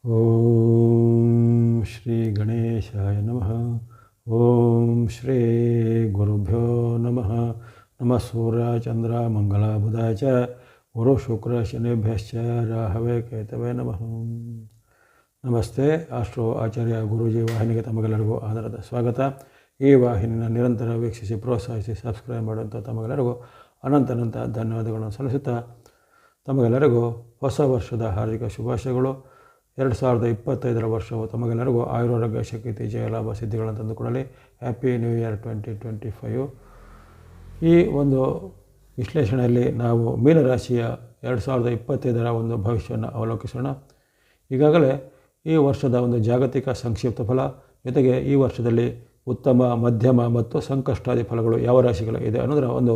ಓಂ ಶ್ರೀ ಗಣೇಶಾಯ ನಮಃ. ಓಂ ಶ್ರೀ ಗುರುಭ್ಯೋ ನಮಃ. ನಮಃ ಸೂರ್ಯ ಚಂದ್ರ ಮಂಗಳ ಬುಧಾಯ ಚ ಗುರು ಶುಕ್ರ ಶನಿಭ್ಯಶ್ಚ ರಾಹವೇ ಕೇತವೇ ನಮಃ. ನಮಸ್ತೆ. ಆಸ್ಟ್ರೋ ಆಚಾರ್ಯ ಗುರೂಜಿ ವಾಹಿನಿಗೆ ತಮಗೆಲ್ಲರಿಗೂ ಆಧಾರದ ಸ್ವಾಗತ. ಈ ವಾಹಿನಿನ ನಿರಂತರ ವೀಕ್ಷಿಸಿ ಪ್ರೋತ್ಸಾಹಿಸಿ ಸಬ್ಸ್ಕ್ರೈಬ್ ಮಾಡುವಂಥ ತಮಗೆಲ್ಲರಿಗೂ ಅನಂತ ಧನ್ಯವಾದಗಳನ್ನು ಸಲ್ಲಿಸುತ್ತಾ ತಮಗೆಲ್ಲರಿಗೂ ಹೊಸ ವರ್ಷದ ಹಾರ್ದಿಕ ಶುಭಾಶಯಗಳು. 2025 ವರ್ಷವು ತಮಗೆಲ್ಲರಿಗೂ ಆಯುರಾರೋಗ್ಯ ಶಕ್ತಿ ಜಯ ಲಾಭ ಸಿದ್ಧಿಗಳನ್ನು ತಂದುಕೊಡಲಿ. Happy new year 2025. ಈ ಒಂದು ವಿಶ್ಲೇಷಣೆಯಲ್ಲಿ ನಾವು ಮೀನರಾಶಿಯ 2025 ಒಂದು ಭವಿಷ್ಯವನ್ನು ಅವಲೋಕಿಸೋಣ. ಈಗಾಗಲೇ ಈ ವರ್ಷದ ಒಂದು ಜಾಗತಿಕ ಸಂಕ್ಷಿಪ್ತ ಫಲ ಜೊತೆಗೆ ಈ ವರ್ಷದಲ್ಲಿ ಉತ್ತಮ, ಮಧ್ಯಮ ಮತ್ತು ಸಂಕಷ್ಟಾದಿ ಫಲಗಳು ಯಾವ ರಾಶಿಗಳು ಇದೆ ಅನ್ನೋದರ ಒಂದು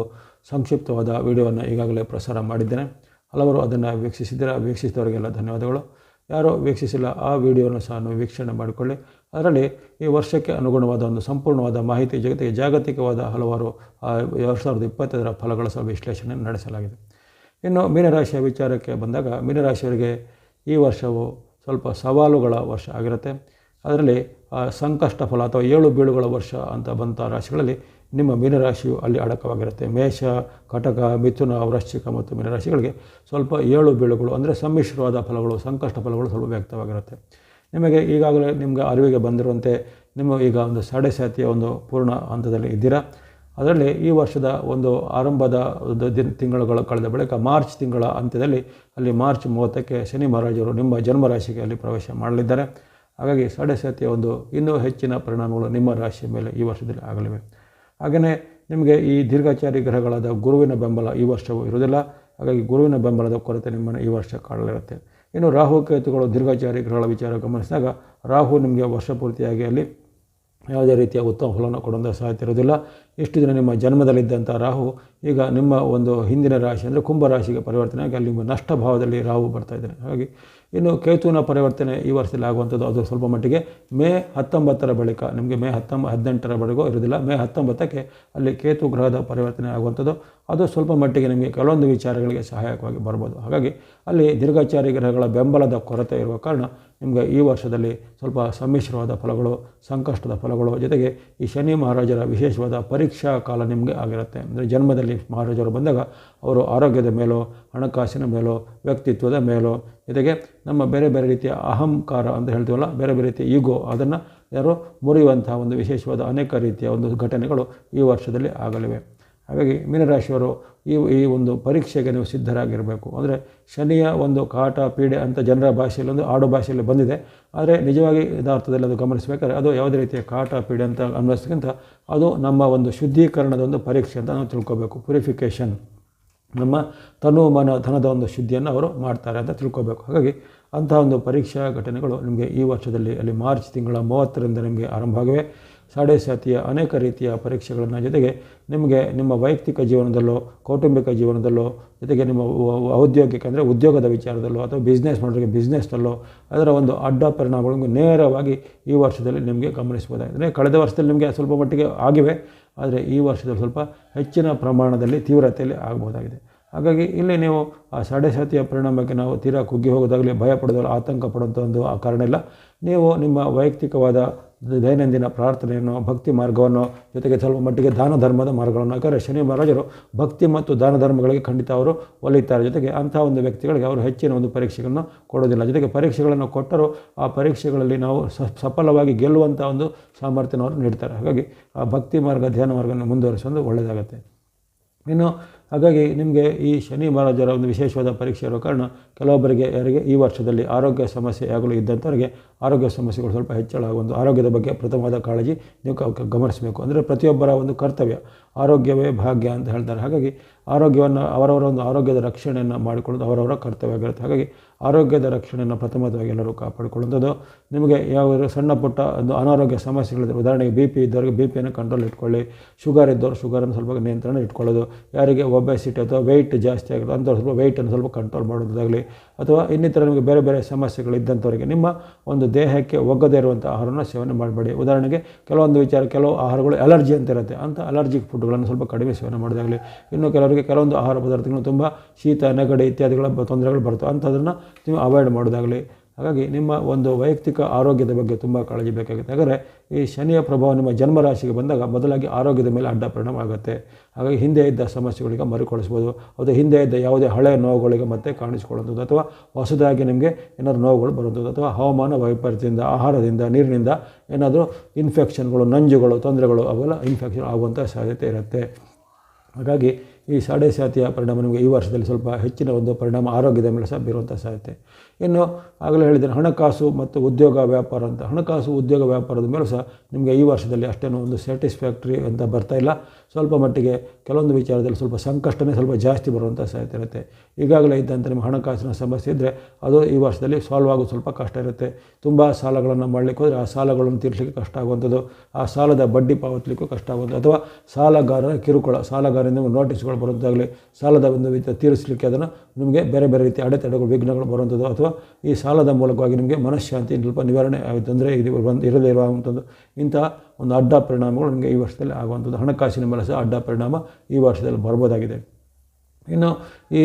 ಸಂಕ್ಷಿಪ್ತವಾದ ವಿಡಿಯೋವನ್ನು ಈಗಾಗಲೇ ಪ್ರಸಾರ ಮಾಡಿದ್ದೇನೆ. ಹಲವರು ಅದನ್ನು ವೀಕ್ಷಿಸಿದವರಿಗೆಲ್ಲ ಧನ್ಯವಾದಗಳು. ಯಾರೋ ವೀಕ್ಷಿಸಿಲ್ಲ ಆ ವಿಡಿಯೋನ ಸಹ ನೀವು ವೀಕ್ಷಣೆ ಮಾಡಿಕೊಳ್ಳಿ. ಅದರಲ್ಲಿ ಈ ವರ್ಷಕ್ಕೆ ಅನುಗುಣವಾದ ಒಂದು ಸಂಪೂರ್ಣವಾದ ಮಾಹಿತಿ ಜೊತೆಗೆ ಜಾಗತಿಕವಾದ ಹಲವಾರು 2025 ಫಲಗಳ ಸಹ ವಿಶ್ಲೇಷಣೆ ನಡೆಸಲಾಗಿದೆ. ಇನ್ನು ಮೀನರಾಶಿಯ ವಿಚಾರಕ್ಕೆ ಬಂದಾಗ ಮೀನರಾಶಿಯವರಿಗೆ ಈ ವರ್ಷವು ಸ್ವಲ್ಪ ಸವಾಲುಗಳ ವರ್ಷ ಆಗಿರುತ್ತೆ. ಅದರಲ್ಲಿ ಸಂಕಷ್ಟ ಫಲ ಅಥವಾ 7 ಬೀಳುಗಳ ವರ್ಷ ಅಂತ ಬಂಥ ರಾಶಿಗಳಲ್ಲಿ ನಿಮ್ಮ ಮೀನರಾಶಿಯು ಅಲ್ಲಿ ಅಡಕವಾಗಿರುತ್ತೆ. ಮೇಷ, ಕಟಕ, ಮಿಥುನ, ವೃಶ್ಚಿಕ ಮತ್ತು ಮೀನರಾಶಿಗಳಿಗೆ ಸ್ವಲ್ಪ 7 ಬೀಳುಗಳು ಅಂದರೆ ಸಮ್ಮಿಶ್ರವಾದ ಫಲಗಳು, ಸಂಕಷ್ಟ ಫಲಗಳು ಸ್ವಲ್ಪ ವ್ಯಕ್ತವಾಗಿರುತ್ತೆ. ನಿಮಗೆ ಈಗಾಗಲೇ ನಿಮಗೆ ಅರಿವಿಗೆ ಬಂದಿರುವಂತೆ ನಿಮ್ಮ ಈಗ ಒಂದು ಸಾಡೆಸಾತಿಯ ಒಂದು ಪೂರ್ಣ ಹಂತದಲ್ಲಿ ಇದ್ದೀರಾ. ಅದರಲ್ಲಿ ಈ ವರ್ಷದ ಒಂದು ಆರಂಭದ ತಿಂಗಳುಗಳು ಕಳೆದ ಬಳಿಕ ಮಾರ್ಚ್ ತಿಂಗಳ ಅಂತ್ಯದಲ್ಲಿ ಅಲ್ಲಿ ಮಾರ್ಚ್ 30ಕ್ಕೆ ಶನಿ ಮಹಾರಾಜರು ನಿಮ್ಮ ಜನ್ಮರಾಶಿಗೆ ಅಲ್ಲಿ ಪ್ರವೇಶ ಮಾಡಲಿದ್ದಾರೆ. ಹಾಗಾಗಿ ಸಾಡೆಸಾತಿಯ ಒಂದು ಇನ್ನೂ ಹೆಚ್ಚಿನ ಪರಿಣಾಮಗಳು ನಿಮ್ಮ ರಾಶಿಯ ಮೇಲೆ ಈ ವರ್ಷದಲ್ಲಿ ಆಗಲಿವೆ. ಹಾಗೆಯೇ ನಿಮಗೆ ಈ ದೀರ್ಘಾಚಾರಿ ಗ್ರಹಗಳಾದ ಗುರುವಿನ ಬೆಂಬಲ ಈ ವರ್ಷವೂ ಇರುವುದಿಲ್ಲ. ಹಾಗಾಗಿ ಗುರುವಿನ ಬೆಂಬಲದ ಕೊರತೆ ನಿಮ್ಮನ್ನು ಈ ವರ್ಷ ಕಾಡಲಿರುತ್ತೆ. ಇನ್ನು ರಾಹು ಕೇತುಗಳು ದೀರ್ಘಾಚಾರಿ ಗ್ರಹಗಳ ವಿಚಾರ ಗಮನಿಸಿದಾಗ ರಾಹು ನಿಮಗೆ ವರ್ಷ ಪೂರ್ತಿಯಾಗಿ ಅಲ್ಲಿ ಯಾವುದೇ ರೀತಿಯ ಉತ್ತಮ ಫಲವನ್ನು ಕೊಡುವಂಥ ಸಾಧ್ಯತೆ ಇರುವುದಿಲ್ಲ. ಇಷ್ಟು ದಿನ ನಿಮ್ಮ ಜನ್ಮದಲ್ಲಿದ್ದಂಥ ರಾಹು ಈಗ ನಿಮ್ಮ ಒಂದು ಹಿಂದಿನ ರಾಶಿ ಅಂದರೆ ಕುಂಭರಾಶಿಗೆ ಪರಿವರ್ತನೆಯಾಗಿ ಅಲ್ಲಿ ನಿಮ್ಮ ನಷ್ಟ ಭಾವದಲ್ಲಿ ರಾಹು ಬರ್ತಾ ಇದ್ದಾನೆ. ಹಾಗಾಗಿ ಇನ್ನು ಕೇತುವಿನ ಪರಿವರ್ತನೆ ಈ ವರ್ಷದಲ್ಲಿ ಆಗುವಂಥದ್ದು ಅದು ಸ್ವಲ್ಪ ಮಟ್ಟಿಗೆ ಮೇ 19 ಬಳಿಕ, ನಿಮಗೆ ಮೇ 18 ಇರೋದಿಲ್ಲ. ಮೇ 19ಕ್ಕೆ ಅಲ್ಲಿ ಕೇತು ಗ್ರಹದ ಪರಿವರ್ತನೆ ಆಗುವಂಥದ್ದು ಅದು ಸ್ವಲ್ಪ ಮಟ್ಟಿಗೆ ನಿಮಗೆ ಕೆಲವೊಂದು ವಿಚಾರಗಳಿಗೆ ಸಹಾಯಕವಾಗಿ ಬರ್ಬೋದು. ಹಾಗಾಗಿ ಅಲ್ಲಿ ದೀರ್ಘಾಚಾರಿ ಗ್ರಹಗಳ ಬೆಂಬಲದ ಕೊರತೆ ಇರುವ ಕಾರಣ ನಿಮಗೆ ಈ ವರ್ಷದಲ್ಲಿ ಸ್ವಲ್ಪ ಸಮ್ಮಿಶ್ರವಾದ ಫಲಗಳು, ಸಂಕಷ್ಟದ ಫಲಗಳು ಜೊತೆಗೆ ಈ ಶನಿ ಮಹಾರಾಜರ ವಿಶೇಷವಾದ ಪರೀಕ್ಷಾ ಕಾಲ ನಿಮಗೆ ಆಗಿರುತ್ತೆ. ಅಂದರೆ ಜನ್ಮದಲ್ಲಿ ಮಹಾರಾಜರು ಬಂದಾಗ ಅವರು ಆರೋಗ್ಯದ ಮೇಲೋ, ಹಣಕಾಸಿನ ಮೇಲೋ, ವ್ಯಕ್ತಿತ್ವದ ಮೇಲೋ ಜೊತೆಗೆ ನಮ್ಮ ಬೇರೆ ಬೇರೆ ರೀತಿಯ ಅಹಂಕಾರ ಅಂತ ಹೇಳ್ತೀವಲ್ಲ, ಬೇರೆ ಬೇರೆ ರೀತಿಯ ಈಗೋ ಅದನ್ನು ಯಾರೋ ಮುರಿಯುವಂತಹ ಒಂದು ವಿಶೇಷವಾದ ಅನೇಕ ರೀತಿಯ ಒಂದು ಘಟನೆಗಳು ಈ ವರ್ಷದಲ್ಲಿ ಆಗಲಿವೆ. ಹಾಗಾಗಿ ಮೀನರಾಶಿಯವರು ಈ ಒಂದು ಪರೀಕ್ಷೆಗೆ ನೀವು ಸಿದ್ಧರಾಗಿರಬೇಕು. ಅಂದರೆ ಶನಿಯ ಒಂದು ಕಾಟ ಪೀಡೆ ಅಂತ ಜನರ ಭಾಷೆಯಲ್ಲಿ ಒಂದು ಆಡು ಭಾಷೆಯಲ್ಲಿ ಬಂದಿದೆ. ಆದರೆ ನಿಜವಾಗಿ ಯಥಾರ್ಥದಲ್ಲಿ ಅದು ಗಮನಿಸಬೇಕಾದ್ರೆ ಅದು ಯಾವುದೇ ರೀತಿಯ ಕಾಟ ಪೀಡೆ ಅಂತ ಅನ್ನೋದಕ್ಕಿಂತ ಅದು ನಮ್ಮ ಒಂದು ಶುದ್ಧೀಕರಣದ ಒಂದು ಪರೀಕ್ಷೆ ಅಂತ ನಾವು ತಿಳ್ಕೊಬೇಕು. ಪ್ಯೂರಿಫಿಕೇಷನ್, ನಮ್ಮ ತನು ಮನ ಧನದ ಒಂದು ಶುದ್ಧಿಯನ್ನು ಅವರು ಮಾಡ್ತಾರೆ ಅಂತ ತಿಳ್ಕೊಬೇಕು. ಹಾಗಾಗಿ ಅಂತಹ ಒಂದು ಪರೀಕ್ಷಾ ಘಟನೆಗಳು ನಿಮಗೆ ಈ ವರ್ಷದಲ್ಲಿ ಅಲ್ಲಿ ಮಾರ್ಚ್ ತಿಂಗಳ 30ರಿಂದ ನಿಮಗೆ ಆರಂಭ ಆಗಿವೆ. ಸಾಡೆಸಾತಿಯ ಅನೇಕ ರೀತಿಯ ಪರೀಕ್ಷೆಗಳನ್ನು ಜೊತೆಗೆ ನಿಮಗೆ ನಿಮ್ಮ ವೈಯಕ್ತಿಕ ಜೀವನದಲ್ಲೋ, ಕೌಟುಂಬಿಕ ಜೀವನದಲ್ಲೋ ಜೊತೆಗೆ ನಿಮ್ಮ ಔದ್ಯೋಗಿಕ ಅಂದರೆ ಉದ್ಯೋಗದ ವಿಚಾರದಲ್ಲೋ ಅಥವಾ ಬಿಸ್ನೆಸ್ ಮಾಡೋರಿಗೆ ಬಿಸ್ನೆಸ್ನಲ್ಲೋ ಅದರ ಒಂದು ಅಡ್ಡ ಪರಿಣಾಮಗಳು ನೇರವಾಗಿ ಈ ವರ್ಷದಲ್ಲಿ ನಿಮಗೆ ಗಮನಿಸಬಹುದಾಗಿದೆ. ಕಳೆದ ವರ್ಷದಲ್ಲಿ ನಿಮಗೆ ಸ್ವಲ್ಪ ಮಟ್ಟಿಗೆ ಆಗಿವೆ, ಆದರೆ ಈ ವರ್ಷದಲ್ಲಿ ಸ್ವಲ್ಪ ಹೆಚ್ಚಿನ ಪ್ರಮಾಣದಲ್ಲಿ ತೀವ್ರತೆಯಲ್ಲಿ ಆಗಬಹುದಾಗಿದೆ. ಹಾಗಾಗಿ ಇಲ್ಲಿ ನೀವು ಆ ಸಾಡೆಸಾತಿಯ ಪರಿಣಾಮಕ್ಕೆ ನಾವು ತೀರಾ ಕುಗ್ಗಿ ಹೋಗೋದಾಗಲಿ, ಭಯ ಪಡೋದಾಗಲಿ, ಆತಂಕ ಪಡುವಂಥ ಒಂದು ಆ ಕಾರಣ ಇಲ್ಲ. ನೀವು ನಿಮ್ಮ ವೈಯಕ್ತಿಕವಾದ ದೈನಂದಿನ ಪ್ರಾರ್ಥನೆಯನ್ನು, ಭಕ್ತಿ ಮಾರ್ಗವನ್ನು ಜೊತೆಗೆ ಸ್ವಲ್ಪ ಮಟ್ಟಿಗೆ ದಾನ ಧರ್ಮದ ಮಾರ್ಗಗಳನ್ನು, ಯಾಕಂದರೆ ಶನಿ ಮಹಾರಾಜರು ಭಕ್ತಿ ಮತ್ತು ದಾನ ಧರ್ಮಗಳಿಗೆ ಖಂಡಿತ ಅವರು ಒಲಿತಾರೆ. ಜೊತೆಗೆ ಅಂಥ ಒಂದು ವ್ಯಕ್ತಿಗಳಿಗೆ ಅವರು ಹೆಚ್ಚಿನ ಒಂದು ಪರೀಕ್ಷೆಗಳನ್ನು ಕೊಡೋದಿಲ್ಲ. ಜೊತೆಗೆ ಪರೀಕ್ಷೆಗಳನ್ನು ಕೊಟ್ಟರೂ ಆ ಪರೀಕ್ಷೆಗಳಲ್ಲಿ ನಾವು ಸಫಲವಾಗಿ ಗೆಲ್ಲುವಂಥ ಒಂದು ಸಾಮರ್ಥ್ಯನ ಅವರು ನೀಡ್ತಾರೆ. ಹಾಗಾಗಿ ಆ ಭಕ್ತಿ ಮಾರ್ಗ, ಧ್ಯಾನ ಮಾರ್ಗವನ್ನು ಮುಂದುವರಿಸೋದು ಒಳ್ಳೆಯದಾಗುತ್ತೆ. ಇನ್ನು ಹಾಗಾಗಿ ನಿಮಗೆ ಈ ಶನಿ ಮಹಾರಾಜರ ಒಂದು ವಿಶೇಷವಾದ ಪರೀಕ್ಷೆ ಇರೋ ಕಾರಣ ಕೆಲವೊಬ್ಬರಿಗೆ ಯಾರಿಗೆ ಈ ವರ್ಷದಲ್ಲಿ ಆರೋಗ್ಯ ಸಮಸ್ಯೆ ಆಗಲು ಇದ್ದಂಥವರಿಗೆ ಆರೋಗ್ಯ ಸಮಸ್ಯೆಗಳು ಸ್ವಲ್ಪ ಹೆಚ್ಚಳ ಆಗುವಂಥ ಆರೋಗ್ಯದ ಬಗ್ಗೆ ಪ್ರಥಮವಾದ ಕಾಳಜಿ ನೀವು ಗಮನಿಸಬೇಕು. ಅಂದರೆ ಪ್ರತಿಯೊಬ್ಬರ ಒಂದು ಕರ್ತವ್ಯ, ಆರೋಗ್ಯವೇ ಭಾಗ್ಯ ಅಂತ ಹೇಳ್ತಾರೆ. ಹಾಗಾಗಿ ಆರೋಗ್ಯವನ್ನು ಅವರವರ ಒಂದು ಆರೋಗ್ಯದ ರಕ್ಷಣೆಯನ್ನು ಮಾಡಿಕೊಳ್ಳೋದು ಅವರವರ ಕರ್ತವ್ಯ ಆಗಿರುತ್ತೆ. ಹಾಗಾಗಿ ಆರೋಗ್ಯದ ರಕ್ಷಣೆಯನ್ನು ಪ್ರಥಮವಾಗಿ ಎಲ್ಲರೂ ಕಾಪಾಡಿಕೊಳ್ಳುವಂಥದ್ದು. ನಿಮಗೆ ಯಾವ ಸಣ್ಣ ಪುಟ್ಟ ಒಂದು ಅನಾರೋಗ್ಯ ಸಮಸ್ಯೆಗಳಿದ್ರೆ, ಉದಾಹರಣೆಗೆ BP ಇದ್ದವರಿಗೆ BPಯನ್ನು ಕಂಟ್ರೋಲ್ ಇಟ್ಕೊಳ್ಳಿ, ಶುಗರ್ ಇದ್ದವರು ಶುಗರನ್ನು ಸ್ವಲ್ಪ ನಿಯಂತ್ರಣ ಇಟ್ಕೊಳ್ಳೋದು, ಯಾರಿಗೆ ಒಬೆಸಿಟಿ ಅಥವಾ ವೆಯ್ಟ್ ಜಾಸ್ತಿ ಆಗುತ್ತೆ ಅಂಥವ್ರು ಸ್ವಲ್ಪ ವೆಯ್ಟನ್ನು ಸ್ವಲ್ಪ ಕಂಟ್ರೋಲ್ ಮಾಡೋದಾಗಲಿ, ಅಥವಾ ಇನ್ನಿತರ ನಿಮಗೆ ಬೇರೆ ಬೇರೆ ಸಮಸ್ಯೆಗಳು ಇದ್ದಂಥವರಿಗೆ ನಿಮ್ಮ ಒಂದು ದೇಹಕ್ಕೆ ಒಗ್ಗದೇ ಇರುವಂಥ ಆಹಾರವನ್ನು ಸೇವನೆ ಮಾಡಬೇಡಿ. ಉದಾಹರಣೆಗೆ ಕೆಲವೊಂದು ಕೆಲವು ಆಹಾರಗಳು ಅಲರ್ಜಿ ಅಂತ ಇರುತ್ತೆ, ಅಂಥ ಅಲರ್ಜಿಕ್ ಫುಡ್ಗಳನ್ನು ಸ್ವಲ್ಪ ಕಡಿಮೆ ಸೇವನೆ ಮಾಡೋದಾಗಲಿ. ಇನ್ನು ಕೆಲವರಿಗೆ ಕೆಲವೊಂದು ಆಹಾರ ಪದಾರ್ಥಗಳು ತುಂಬ ಶೀತ, ನೆಗಡಿ ಇತ್ಯಾದಿಗಳ ತೊಂದರೆಗಳು ಬರ್ತವೆ, ಅಂಥದನ್ನು ನೀವು ಅವಾಯ್ಡ್ ಮಾಡೋದಾಗಲಿ. ಹಾಗಾಗಿ ನಿಮ್ಮ ಒಂದು ವೈಯಕ್ತಿಕ ಆರೋಗ್ಯದ ಬಗ್ಗೆ ತುಂಬ ಕಾಳಜಿ ಬೇಕಾಗುತ್ತೆ. ಹಾಗಾದರೆ ಈ ಶನಿಯ ಪ್ರಭಾವ ನಿಮ್ಮ ಜನ್ಮರಾಶಿಗೆ ಬಂದಾಗ ಮೊದಲಾಗಿ ಆರೋಗ್ಯದ ಮೇಲೆ ಅಡ್ಡ ಪರಿಣಾಮ ಆಗುತ್ತೆ. ಹಾಗಾಗಿ ಹಿಂದೆ ಇದ್ದ ಸಮಸ್ಯೆಗಳಿಗೆ ಮರುಕಳಿಸ್ಬೋದು, ಅಥವಾ ಹಿಂದೆ ಇದ್ದ ಯಾವುದೇ ಹಳೆಯ ನೋವುಗಳಿಗೆ ಮತ್ತೆ ಕಾಣಿಸ್ಕೊಳ್ಳುವಂಥದ್ದು, ಅಥವಾ ಹೊಸದಾಗಿ ನಿಮಗೆ ಏನಾದರೂ ನೋವುಗಳು ಬರುವಂಥದ್ದು, ಅಥವಾ ಹವಾಮಾನ ವೈಪರೀತ್ಯದಿಂದ, ಆಹಾರದಿಂದ, ನೀರಿನಿಂದ ಏನಾದರೂ ಇನ್ಫೆಕ್ಷನ್ಗಳು, ನಂಜುಗಳು, ತೊಂದರೆಗಳು ಅವೆಲ್ಲ ಇನ್ಫೆಕ್ಷನ್ ಆಗುವಂಥ ಸಾಧ್ಯತೆ ಇರುತ್ತೆ. ಹಾಗಾಗಿ ಈ ಸಾಡೆ ಸಾತಿಯ ಪರಿಣಾಮ ನಿಮಗೆ ಈ ವರ್ಷದಲ್ಲಿ ಸ್ವಲ್ಪ ಹೆಚ್ಚಿನ ಒಂದು ಪರಿಣಾಮ ಆರೋಗ್ಯದ ಮೇಲೆ ಸಹ ಬೀರುವಂಥ ಸಾಧ್ಯತೆ. ಇನ್ನು ಆಗಲೇ ಹೇಳಿದ್ದೇನೆ, ಹಣಕಾಸು ಮತ್ತು ಉದ್ಯೋಗ ವ್ಯಾಪಾರ ಅಂತ. ಹಣಕಾಸು ಉದ್ಯೋಗ ವ್ಯಾಪಾರದ ಮೇಲೂ ಸಹ ನಿಮಗೆ ಈ ವರ್ಷದಲ್ಲಿ ಅಷ್ಟೇನೂ ಒಂದು ಸ್ಯಾಟಿಸ್ಫ್ಯಾಕ್ಟ್ರಿ ಅಂತ ಬರ್ತಾ ಇಲ್ಲ. ಸ್ವಲ್ಪ ಮಟ್ಟಿಗೆ ಕೆಲವೊಂದು ವಿಚಾರದಲ್ಲಿ ಸ್ವಲ್ಪ ಸಂಕಷ್ಟನೇ ಸ್ವಲ್ಪ ಜಾಸ್ತಿ ಬರುವಂಥ ಸಾಧ್ಯತೆ ಇರುತ್ತೆ. ಈಗಾಗಲೇ ಇದ್ದಂಥ ನಿಮ್ಮ ಹಣಕಾಸಿನ ಸಮಸ್ಯೆ ಇದ್ದರೆ ಅದು ಈ ವರ್ಷದಲ್ಲಿ ಸಾಲ್ವ್ ಆಗೋದು ಸ್ವಲ್ಪ ಕಷ್ಟ ಇರುತ್ತೆ. ತುಂಬ ಸಾಲಗಳನ್ನು ಮಾಡಲಿಕ್ಕೆ ಹೋದರೆ ಆ ಸಾಲಗಳನ್ನು ತೀರಿಸಲಿಕ್ಕೆ ಕಷ್ಟ ಆಗುವಂಥದ್ದು, ಆ ಸಾಲದ ಬಡ್ಡಿ ಪಾವತಿಸಲಿಕ್ಕೂ ಕಷ್ಟ ಆಗುವಂಥದ್ದು, ಅಥವಾ ಸಾಲಗಾರರ ಕಿರುಕುಳ, ಸಾಲಗಾರರಿಂದ ನೋಟಿಸ್ಗಳು ಬರುವಂತಾಗಲಿ, ಸಾಲದ ಒಂದು ತೀರಿಸಲಿಕ್ಕೆ ಅದನ್ನು ನಿಮಗೆ ಬೇರೆ ಬೇರೆ ರೀತಿಯ ಅಡೆತಡೆಗಳು, ವಿಘ್ನಗಳು ಬರುವಂಥದ್ದು, ಅಥವಾ ಈ ಸಾಲದ ಮೂಲಕವಾಗಿ ನಿಮಗೆ ಮನಃಶಾಂತಿ ಸ್ವಲ್ಪ ನಿವಾರಣೆ ತೊಂದರೆ ಇರದೇ ಇರುವಂಥದ್ದು, ಇಂತಹ ಒಂದು ಅಡ್ಡ ಪರಿಣಾಮಗಳು ನಿಮಗೆ ಈ ವರ್ಷದಲ್ಲಿ ಆಗುವಂಥದ್ದು. ಹಣಕಾಸಿನ ಮೇಲೆ ಸಹ ಅಡ್ಡ ಪರಿಣಾಮ ಈ ವರ್ಷದಲ್ಲಿ ಬರ್ಬೋದಾಗಿದೆ. ಇನ್ನು ಈ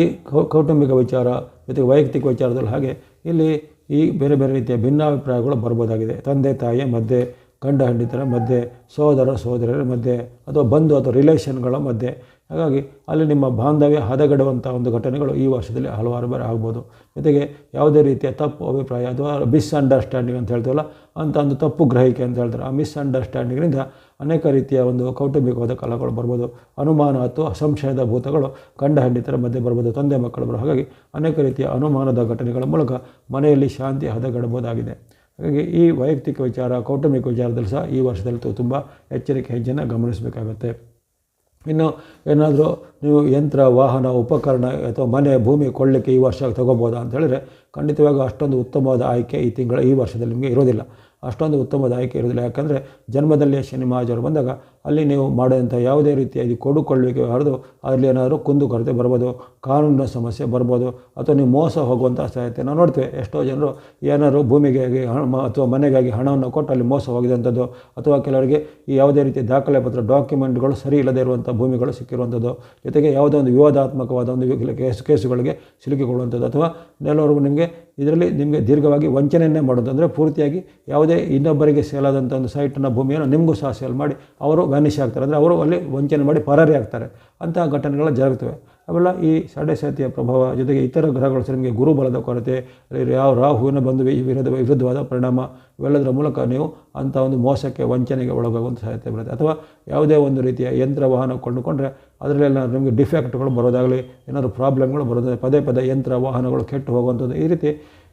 ಕೌಟುಂಬಿಕ ವಿಚಾರ ಜೊತೆಗೆ ವೈಯಕ್ತಿಕ ವಿಚಾರದಲ್ಲಿ ಹಾಗೆ ಇಲ್ಲಿ ಈ ಬೇರೆ ಬೇರೆ ರೀತಿಯ ಭಿನ್ನಾಭಿಪ್ರಾಯಗಳು ಬರ್ಬೋದಾಗಿದೆ. ತಂದೆ ತಾಯಿಯ ಮಧ್ಯೆ, ಗಂಡ ಹೆಂಡತಿಯರ ಮಧ್ಯೆ, ಸಹೋದರ ಸಹೋದರರ ಮಧ್ಯೆ, ಅಥವಾ ಬಂಧು ಅಥವಾ ರಿಲೇಷನ್ಗಳ ಮಧ್ಯೆ. ಹಾಗಾಗಿ ಅಲ್ಲಿ ನಿಮ್ಮ ಬಾಂಧವ್ಯ ಹದಗೆಡುವಂಥ ಒಂದು ಘಟನೆಗಳು ಈ ವರ್ಷದಲ್ಲಿ ಹಲವಾರು ಬಾರಿ ಆಗ್ಬೋದು. ಜೊತೆಗೆ ಯಾವುದೇ ರೀತಿಯ ತಪ್ಪು ಅಭಿಪ್ರಾಯ ಅಥವಾ ಮಿಸ್ಅಂಡರ್ಸ್ಟ್ಯಾಂಡಿಂಗ್ ಅಂತ ಹೇಳ್ತೀವಲ್ಲ, ಅಂಥ ಒಂದು ತಪ್ಪು ಗ್ರಹಿಕೆ ಅಂತ ಹೇಳ್ತಾರೆ. ಆ ಮಿಸ್ಅಂಡರ್ಸ್ಟ್ಯಾಂಡಿಂಗ್ನಿಂದ ಅನೇಕ ರೀತಿಯ ಒಂದು ಕೌಟುಂಬಿಕವಾದ ಕಲಹಗಳು ಬರ್ಬೋದು. ಅನುಮಾನ ಅಥವಾ ಸಂಶಯದ ಭೂತಗಳು ಗಂಡ ಹೆಂಡತಿಯರ ಮಧ್ಯೆ ಬರ್ಬೋದು, ತಂದೆ ಮಕ್ಕಳು ಬರೋ. ಹಾಗಾಗಿ ಅನೇಕ ರೀತಿಯ ಅನುಮಾನದ ಘಟನೆಗಳ ಮೂಲಕ ಮನೆಯಲ್ಲಿ ಶಾಂತಿ ಹದಗೆಡಬಹುದಾಗಿದೆ. ಹಾಗಾಗಿ ಈ ವೈಯಕ್ತಿಕ ವಿಚಾರ, ಕೌಟುಂಬಿಕ ವಿಚಾರದಲ್ಲಿ ಸಹ ಈ ವರ್ಷದಲ್ಲಿ ತುಂಬ ಎಚ್ಚರಿಕೆ ಹೆಜ್ಜೆಯನ್ನು ಗಮನಿಸಬೇಕಾಗುತ್ತೆ. ಇನ್ನು ಏನಾದರೂ ನೀವು ಯಂತ್ರ, ವಾಹನ, ಉಪಕರಣ ಅಥವಾ ಮನೆ, ಭೂಮಿ ಕೊಳ್ಳಲಿಕ್ಕೆ ಈ ವರ್ಷ ತೊಗೋಬೋದಾ ಅಂತ ಹೇಳಿದರೆ ಖಂಡಿತವಾಗಿ ಅಷ್ಟೊಂದು ಉತ್ತಮವಾದ ಆಯ್ಕೆ ಈ ವರ್ಷದಲ್ಲಿ ನಿಮಗೆ ಇರೋದಿಲ್ಲ. ಅಷ್ಟೊಂದು ಉತ್ತಮವಾದ ಆಯ್ಕೆ ಇರೋದಿಲ್ಲ. ಯಾಕಂದರೆ ಜನ್ಮದಲ್ಲಿ ಶನಿ ಮಹಾಜರು ಬಂದಾಗ ಅಲ್ಲಿ ನೀವು ಮಾಡೋಂಥ ಯಾವುದೇ ರೀತಿಯ ಕೊಡುಕೊಳ್ಳುವಿಕೆ ಹರಿದು ಅಲ್ಲಿ ಏನಾದರೂ ಕುಂದುಕೊರತೆ ಬರ್ಬೋದು, ಕಾನೂನಿನ ಸಮಸ್ಯೆ ಬರ್ಬೋದು, ಅಥವಾ ನೀವು ಮೋಸ ಹೋಗುವಂಥ ಸಾಧ್ಯತೆ ನಾವು ನೋಡ್ತೇವೆ. ಎಷ್ಟೋ ಜನರು ಏನಾದರೂ ಭೂಮಿಗಾಗಿ ಅಥವಾ ಮನೆಗಾಗಿ ಹಣವನ್ನು ಕೊಟ್ಟು ಅಲ್ಲಿ ಮೋಸ ಹೋಗಿದಂಥದ್ದು, ಅಥವಾ ಕೆಲವರಿಗೆ ಈ ಯಾವುದೇ ರೀತಿಯ ದಾಖಲೆ ಪತ್ರ, ಡಾಕ್ಯುಮೆಂಟ್ಗಳು ಸರಿ ಇಲ್ಲದೇ ಇರುವಂಥ ಭೂಮಿಗಳು ಸಿಕ್ಕಿರುವಂಥದ್ದು, ಜೊತೆಗೆ ಯಾವುದೋ ಒಂದು ವಿವಾದಾತ್ಮಕವಾದ ಒಂದು ಕೇಸುಗಳಿಗೆ ಸಿಲುಕಿಕೊಳ್ಳುವಂಥದ್ದು, ಅಥವಾ ಕೆಲವರು ಇದರಲ್ಲಿ ನಿಮಗೆ ದೀರ್ಘವಾಗಿ ವಂಚನೆಯನ್ನೇ ಮಾಡೋದು. ಅಂದರೆ ಪೂರ್ತಿಯಾಗಿ ಯಾವುದೇ ಇನ್ನೊಬ್ಬರಿಗೆ ಸೇಲಾದಂಥ ಒಂದು ಸೈಟನ್ನು, ಭೂಮಿಯನ್ನು ನಿಮಗೂ ಸಹ ಸೇಲ್ ಮಾಡಿ ಅವರು ವ್ಯಾನಿಷ್ ಆಗ್ತಾರೆ. ಅಂದರೆ ಅವರು ಅಲ್ಲಿ ವಂಚನೆ ಮಾಡಿ ಪರಾರಿ ಆಗ್ತಾರೆ. ಅಂತಹ ಘಟನೆಗಳು ಜರುಗ್ತವೆ. ಅವೆಲ್ಲ ಈ ಸಾಡೆ ಸಾತಿಯ ಪ್ರಭಾವ, ಜೊತೆಗೆ ಇತರ ಗ್ರಹಗಳು ಸಹ ನಿಮಗೆ ಗುರುಬಲದ ಕೊರತೆ, ರಾಹುವಿನ ಬಂದು ವಿರುದ್ಧವಾದ ಪರಿಣಾಮ, ಇವೆಲ್ಲದರ ಮೂಲಕ ನೀವು ಅಂಥ ಒಂದು ಮೋಸಕ್ಕೆ, ವಂಚನೆಗೆ ಒಳಗಾಗುವಂಥ ಸಾಧ್ಯತೆ ಬರುತ್ತೆ. ಅಥವಾ ಯಾವುದೇ ಒಂದು ರೀತಿಯ ಯಂತ್ರ, ವಾಹನ ಕೊಂಡುಕೊಂಡ್ರೆ ಅದರಲ್ಲೆಲ್ಲ ನಿಮಗೆ ಡಿಫೆಕ್ಟ್ಗಳು ಬರೋದಾಗಲಿ, ಏನಾದರೂ ಪ್ರಾಬ್ಲಮ್ಗಳು ಬರೋದಾಗಲಿ, ಪದೇ ಪದೇ ಯಂತ್ರ, ವಾಹನಗಳು ಕೆಟ್ಟು ಹೋಗುವಂಥದ್ದು, ಈ ರೀತಿ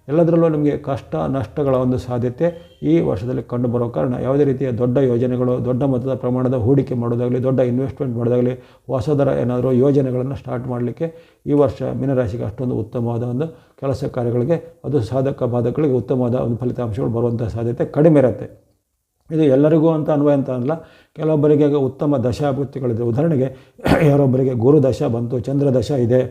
ಎಲ್ಲದರಲ್ಲೂ ನಿಮಗೆ ಕಷ್ಟ ನಷ್ಟಗಳ ಒಂದು ಸಾಧ್ಯತೆ ಈ ವರ್ಷದಲ್ಲಿ ಕಂಡುಬರೋ ಕಾರಣ ಯಾವುದೇ ರೀತಿಯ ದೊಡ್ಡ ಯೋಜನೆಗಳು, ದೊಡ್ಡ ಮೊತ್ತದ ಪ್ರಮಾಣದ ಹೂಡಿಕೆ ಮಾಡೋದಾಗಲಿ, ದೊಡ್ಡ ಇನ್ವೆಸ್ಟ್ಮೆಂಟ್ ಮಾಡೋದಾಗಲಿ, ಹೊಸದರ ಏನಾದರೂ ಯೋಜನೆಗಳನ್ನು ಸ್ಟಾರ್ಟ್ ಮಾಡಲಿಕ್ಕೆ ಈ ವರ್ಷ ಮೀನರಾಶಿಗೆ ಅಷ್ಟೊಂದು ಉತ್ತಮವಾದ ಒಂದು ಕೆಲಸ ಕಾರ್ಯಗಳಿಗೆ, ಅದು ಸಾಧಕ ಬಾಧಕಗಳಿಗೆ ಉತ್ತಮವಾದ ಒಂದು ಫಲಿತಾಂಶಗಳು ಬರುವಂಥ ಸಾಧ್ಯತೆ ಕಡಿಮೆ ಇರುತ್ತೆ. ಇದು ಎಲ್ಲರಿಗೂ ಅಂತ ಅನ್ವಯ ಅಂತ ಅಲ್ಲ. ಕೆಲವೊಬ್ಬರಿಗೆ ಉತ್ತಮ ದಶಾಭುಕ್ತಿಗಳಿದೆ. ಉದಾಹರಣೆಗೆ ಯಾರೊಬ್ಬರಿಗೆ ಗುರು ದಶ ಬಂತು, ಚಂದ್ರ ದಶ ಇದೆ,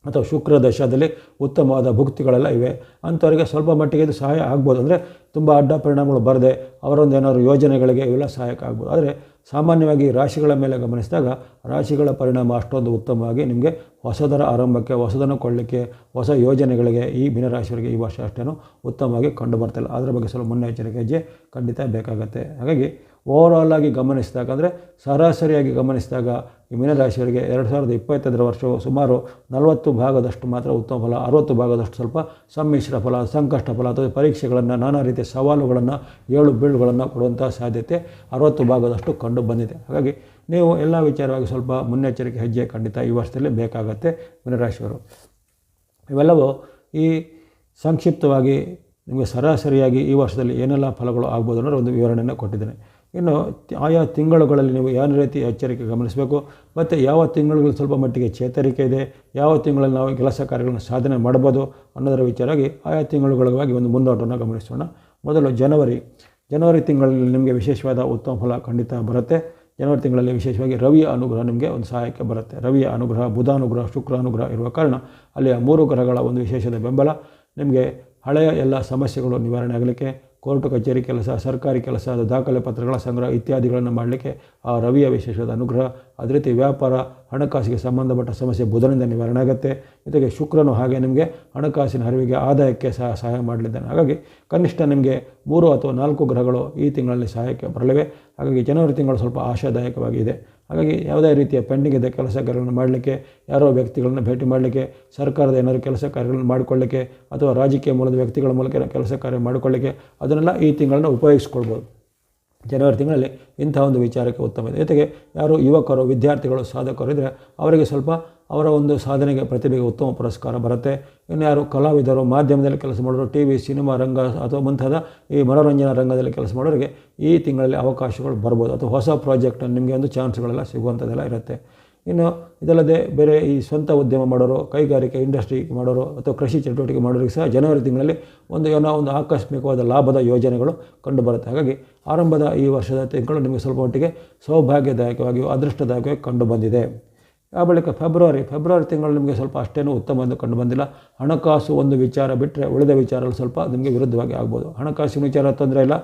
ಅಥವಾ ಶುಕ್ರ ದಶದಲ್ಲಿ ಉತ್ತಮವಾದ ಭುಕ್ತಿಗಳೆಲ್ಲ ಇವೆ, ಅಂಥವರಿಗೆ ಸ್ವಲ್ಪ ಮಟ್ಟಿಗೆ ಇದು ಸಹಾಯ ಆಗ್ಬೋದು. ಅಂದರೆ ತುಂಬ ಅಡ್ಡ ಪರಿಣಾಮಗಳು ಬರದೆ ಅವರೊಂದು ಏನಾದರೂ ಯೋಜನೆಗಳಿಗೆ ಇವೆಲ್ಲ ಸಹಾಯಕ ಆಗ್ಬೋದು. ಆದರೆ ಸಾಮಾನ್ಯವಾಗಿ ರಾಶಿಗಳ ಮೇಲೆ ಗಮನಿಸಿದಾಗ ರಾಶಿಗಳ ಪರಿಣಾಮ ಅಷ್ಟೊಂದು ಉತ್ತಮವಾಗಿ ನಿಮಗೆ ಹೊಸದರ ಆರಂಭಕ್ಕೆ, ಹೊಸದನ್ನು ಕೊಳ್ಳಲಿಕ್ಕೆ, ಹೊಸ ಯೋಜನೆಗಳಿಗೆ ಈ ಮೀನರಾಶಿಯವರಿಗೆ ಈ ವರ್ಷ ಅಷ್ಟೇನೂ ಉತ್ತಮವಾಗಿ ಕಂಡು ಬರ್ತಿಲ್ಲ. ಅದರ ಬಗ್ಗೆ ಸ್ವಲ್ಪ ಮುನ್ನೆಚ್ಚರಿಕೆ ಹೆಜ್ಜೆ ಖಂಡಿತ ಬೇಕಾಗುತ್ತೆ. ಹಾಗಾಗಿ ಓವರಾಲ್ ಆಗಿ ಗಮನಿಸಿದಾಗ, ಅಂದರೆ ಸರಾಸರಿಯಾಗಿ ಗಮನಿಸಿದಾಗ ಈ ಮೀನರಾಶಿಯವರಿಗೆ 2025 ವರ್ಷವು ಸುಮಾರು 40 ಭಾಗದಷ್ಟು ಮಾತ್ರ ಉತ್ತಮ ಫಲ, 60 ಭಾಗದಷ್ಟು ಸ್ವಲ್ಪ ಸಮ್ಮಿಶ್ರ ಫಲ, ಸಂಕಷ್ಟ ಫಲ, ಅಥವಾ ಪರೀಕ್ಷೆಗಳನ್ನು, ನಾನಾ ರೀತಿಯ ಸವಾಲುಗಳನ್ನು, ಏಳು ಬೀಳುಗಳನ್ನು ಕೊಡುವಂಥ ಸಾಧ್ಯತೆ 60 ಭಾಗದಷ್ಟು ಕಂಡು ಬಂದಿದೆ. ಹಾಗಾಗಿ ನೀವು ಎಲ್ಲ ವಿಚಾರವಾಗಿ ಸ್ವಲ್ಪ ಮುನ್ನೆಚ್ಚರಿಕೆ ಹೆಜ್ಜೆ ಖಂಡಿತ ಈ ವರ್ಷದಲ್ಲಿ ಬೇಕಾಗತ್ತೆ ಮೀನರಾಶಿಯವರು. ಇವೆಲ್ಲವೂ ಈ ಸಂಕ್ಷಿಪ್ತವಾಗಿ ನಿಮಗೆ ಸರಾಸರಿಯಾಗಿ ಈ ವರ್ಷದಲ್ಲಿ ಏನೆಲ್ಲ ಫಲಗಳು ಆಗ್ಬೋದು ಅನ್ನೋ ಒಂದು ವಿವರಣೆಯನ್ನು ಕೊಟ್ಟಿದ್ದೇನೆ. ಇನ್ನು ಆಯಾ ತಿಂಗಳುಗಳಲ್ಲಿ ನೀವು ಯಾವ ರೀತಿ ಎಚ್ಚರಿಕೆ ಗಮನಿಸಬೇಕು, ಮತ್ತು ಯಾವ ತಿಂಗಳುಗಳಲ್ಲಿ ಸ್ವಲ್ಪ ಮಟ್ಟಿಗೆ ಚೇತರಿಕೆ ಇದೆ, ಯಾವ ತಿಂಗಳಲ್ಲಿ ನಾವು ಕೆಲಸ ಕಾರ್ಯಗಳನ್ನು ಸಾಧನೆ ಮಾಡ್ಬೋದು ಅನ್ನೋದರ ವಿಚಾರವಾಗಿ ಆಯಾ ತಿಂಗಳುಗಳಾಗಿ ಒಂದು ಮುನ್ನೋಟವನ್ನು ಗಮನಿಸೋಣ. ಮೊದಲು ಜನವರಿ ತಿಂಗಳಲ್ಲಿ ನಿಮಗೆ ವಿಶೇಷವಾದ ಉತ್ತಮ ಫಲ ಖಂಡಿತ ಬರುತ್ತೆ. ಜನವರಿ ತಿಂಗಳಲ್ಲಿ ವಿಶೇಷವಾಗಿ ರವಿಯ ಅನುಗ್ರಹ ನಿಮಗೆ ಒಂದು ಸಹಾಯಕ್ಕೆ ಬರುತ್ತೆ. ರವಿಯ ಅನುಗ್ರಹ, ಬುಧಾನುಗ್ರಹ, ಶುಕ್ರ ಅನುಗ್ರಹ ಇರುವ ಕಾರಣ ಅಲ್ಲಿಯ 3 ಗ್ರಹಗಳ ಒಂದು ವಿಶೇಷದ ಬೆಂಬಲ ನಿಮಗೆ ಹಳೆಯ ಎಲ್ಲ ಸಮಸ್ಯೆಗಳು ನಿವಾರಣೆ ಆಗಲಿಕ್ಕೆ, ಕೋರ್ಟು ಕಚೇರಿ ಕೆಲಸ, ಸರ್ಕಾರಿ ಕೆಲಸ, ದಾಖಲೆ ಪತ್ರಗಳ ಸಂಗ್ರಹ ಇತ್ಯಾದಿಗಳನ್ನು ಮಾಡಲಿಕ್ಕೆ ಆ ರವಿಯ ವಿಶೇಷವಾದ ಅನುಗ್ರಹ, ಅದೇ ರೀತಿ ವ್ಯಾಪಾರ ಹಣಕಾಸಿಗೆ ಸಂಬಂಧಪಟ್ಟ ಸಮಸ್ಯೆ ಬುಧನಿಂದ ನಿವಾರಣೆ ಆಗುತ್ತೆ. ಜೊತೆಗೆ ಶುಕ್ರನು ಹಾಗೆ ನಿಮಗೆ ಹಣಕಾಸಿನ ಹರಿವಿಗೆ ಆದಾಯಕ್ಕೆ ಸಹಾಯ ಮಾಡಲಿದ್ದಾನೆ. ಹಾಗಾಗಿ ಕನಿಷ್ಠ ನಿಮಗೆ 3 ಅಥವಾ 4 ಗ್ರಹಗಳು ಈ ತಿಂಗಳಲ್ಲಿ ಸಹಾಯಕ್ಕೆ ಬರಲಿವೆ. ಹಾಗಾಗಿ ಜನವರಿ ತಿಂಗಳು ಸ್ವಲ್ಪ ಆಶಾದಾಯಕವಾಗಿದೆ. ಹಾಗಾಗಿ ಯಾವುದೇ ರೀತಿಯ ಪೆಂಡಿಂಗ್ ಇದೆ ಕೆಲಸ ಕಾರ್ಯಗಳನ್ನು ಮಾಡಲಿಕ್ಕೆ, ಯಾರೋ ವ್ಯಕ್ತಿಗಳನ್ನು ಭೇಟಿ ಮಾಡಲಿಕ್ಕೆ, ಸರ್ಕಾರದ ಏನಾದರೂ ಕೆಲಸ ಕಾರ್ಯಗಳನ್ನು ಮಾಡಿಕೊಳ್ಳಿಕ್ಕೆ ಅಥವಾ ರಾಜಕೀಯ ಮೂಲದ ವ್ಯಕ್ತಿಗಳ ಮೂಲಕ ಕೆಲಸ ಕಾರ್ಯ ಮಾಡಿಕೊಳ್ಳಿಕ್ಕೆ ಅದನ್ನೆಲ್ಲ ಈ ತಿಂಗಳನ್ನು ಉಪಯೋಗಿಸ್ಕೊಳ್ಬೋದು. ಜನವರಿ ತಿಂಗಳಲ್ಲಿ ಇಂಥ ಒಂದು ವಿಚಾರಕ್ಕೆ ಉತ್ತಮ ಇದೆ. ಜೊತೆಗೆ ಯಾರು ಯುವಕರು, ವಿದ್ಯಾರ್ಥಿಗಳು, ಸಾಧಕರು ಇದ್ದರೆ ಅವರಿಗೆ ಸ್ವಲ್ಪ ಅವರ ಒಂದು ಸಾಧನೆಗೆ, ಪ್ರತಿಭೆಗೆ ಉತ್ತಮ ಪುರಸ್ಕಾರ ಬರುತ್ತೆ. ಇನ್ನು ಯಾರು ಕಲಾವಿದರು, ಮಾಧ್ಯಮದಲ್ಲಿ ಕೆಲಸ ಮಾಡೋರು, ಟಿ ವಿ, ಸಿನಿಮಾ ರಂಗ ಅಥವಾ ಮುಂತಾದ ಈ ಮನೋರಂಜನಾ ರಂಗದಲ್ಲಿ ಕೆಲಸ ಮಾಡೋರಿಗೆ ಈ ತಿಂಗಳಲ್ಲಿ ಅವಕಾಶಗಳು ಬರ್ಬೋದು ಅಥವಾ ಹೊಸ ಪ್ರಾಜೆಕ್ಟಲ್ಲಿ ನಿಮಗೆ ಒಂದು ಚಾನ್ಸ್ಗಳೆಲ್ಲ ಸಿಗುವಂಥದ್ದೆಲ್ಲ ಇರುತ್ತೆ. ಇನ್ನು ಇದಲ್ಲದೆ ಬೇರೆ ಈ ಸ್ವಂತ ಉದ್ಯಮ ಮಾಡೋರು, ಕೈಗಾರಿಕೆ ಇಂಡಸ್ಟ್ರಿ ಮಾಡೋರು ಅಥವಾ ಕೃಷಿ ಚಟುವಟಿಕೆ ಮಾಡೋರಿಗೆ ಸಹ ಜನವರಿ ತಿಂಗಳಲ್ಲಿ ಏನೋ ಒಂದು ಆಕಸ್ಮಿಕವಾದ ಲಾಭದ ಯೋಜನೆಗಳು ಕಂಡುಬರುತ್ತೆ. ಹಾಗಾಗಿ ಆರಂಭದ ಈ ವರ್ಷದ ತಿಂಗಳು ನಿಮಗೆ ಸ್ವಲ್ಪ ಮಟ್ಟಿಗೆ ಸೌಭಾಗ್ಯದಾಯಕವಾಗಿಯೂ ಅದೃಷ್ಟದಾಯಕವಾಗಿ ಕಂಡು ಬಂದಿದೆ. ಆ ಬಳಿಕ ಫೆಬ್ರವರಿ ತಿಂಗಳು ನಿಮಗೆ ಸ್ವಲ್ಪ ಅಷ್ಟೇನೂ ಉತ್ತಮ ಎಂದು ಕಂಡು ಬಂದಿಲ್ಲ. ಹಣಕಾಸು ಒಂದು ವಿಚಾರ ಬಿಟ್ಟರೆ ಉಳಿದ ವಿಚಾರಗಳು ಸ್ವಲ್ಪ ನಿಮಗೆ ವಿರುದ್ಧವಾಗಿ ಆಗ್ಬೋದು. ಹಣಕಾಸಿನ ವಿಚಾರ ತೊಂದರೆ ಇಲ್ಲ,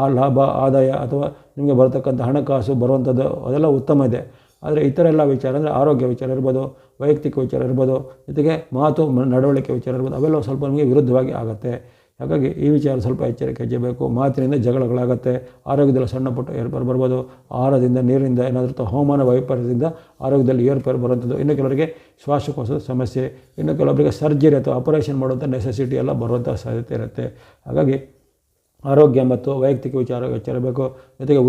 ಆ ಲಾಭ, ಆದಾಯ ಅಥವಾ ನಿಮಗೆ ಬರತಕ್ಕಂಥ ಹಣಕಾಸು ಬರುವಂಥದ್ದು ಅದೆಲ್ಲ ಉತ್ತಮ ಇದೆ. ಆದರೆ ಇತರ ಎಲ್ಲ ವಿಚಾರ ಅಂದರೆ ಆರೋಗ್ಯ ವಿಚಾರ ಇರ್ಬೋದು, ವೈಯಕ್ತಿಕ ವಿಚಾರ ಇರ್ಬೋದು, ಜೊತೆಗೆ ಮಾತು ನಡವಳಿಕೆ ವಿಚಾರ ಇರ್ಬೋದು, ಅವೆಲ್ಲ ಸ್ವಲ್ಪ ನಿಮಗೆ ವಿರುದ್ಧವಾಗಿ ಆಗುತ್ತೆ. ಹಾಗಾಗಿ ಈ ವಿಚಾರ ಸ್ವಲ್ಪ ಎಚ್ಚರಿಕೆ ಹೆಜ್ಜೆಬೇಕು. ಮಾತಿನಿಂದ ಜಗಳಗಳಾಗುತ್ತೆ, ಆರೋಗ್ಯದಲ್ಲಿ ಸಣ್ಣ ಪುಟ್ಟ ಏರ್ಪೇರು ಬರ್ಬೋದು, ಆಹಾರದಿಂದ, ನೀರಿನಿಂದ ಏನಾದರೂ ಹವಾಮಾನ ವೈಪರೀತ್ಯದಿಂದ ಆರೋಗ್ಯದಲ್ಲಿ ಏರ್ಪೇರು ಬರುವಂಥದ್ದು, ಇನ್ನು ಕೆಲವರಿಗೆ ಶ್ವಾಸಕೋಶದ ಸಮಸ್ಯೆ, ಇನ್ನು ಕೆಲವರಿಗೆ ಸರ್ಜರಿ ಅಥವಾ ಆಪರೇಷನ್ ಮಾಡುವಂಥ ನೆಸೆಸಿಟಿ ಎಲ್ಲ ಬರುವಂಥ ಸಾಧ್ಯತೆ ಇರುತ್ತೆ. ಹಾಗಾಗಿ ಆರೋಗ್ಯ ಮತ್ತು ವೈಯಕ್ತಿಕ ವಿಚಾರ ಎಚ್ಚರಬೇಕು. ಜೊತೆಗೆ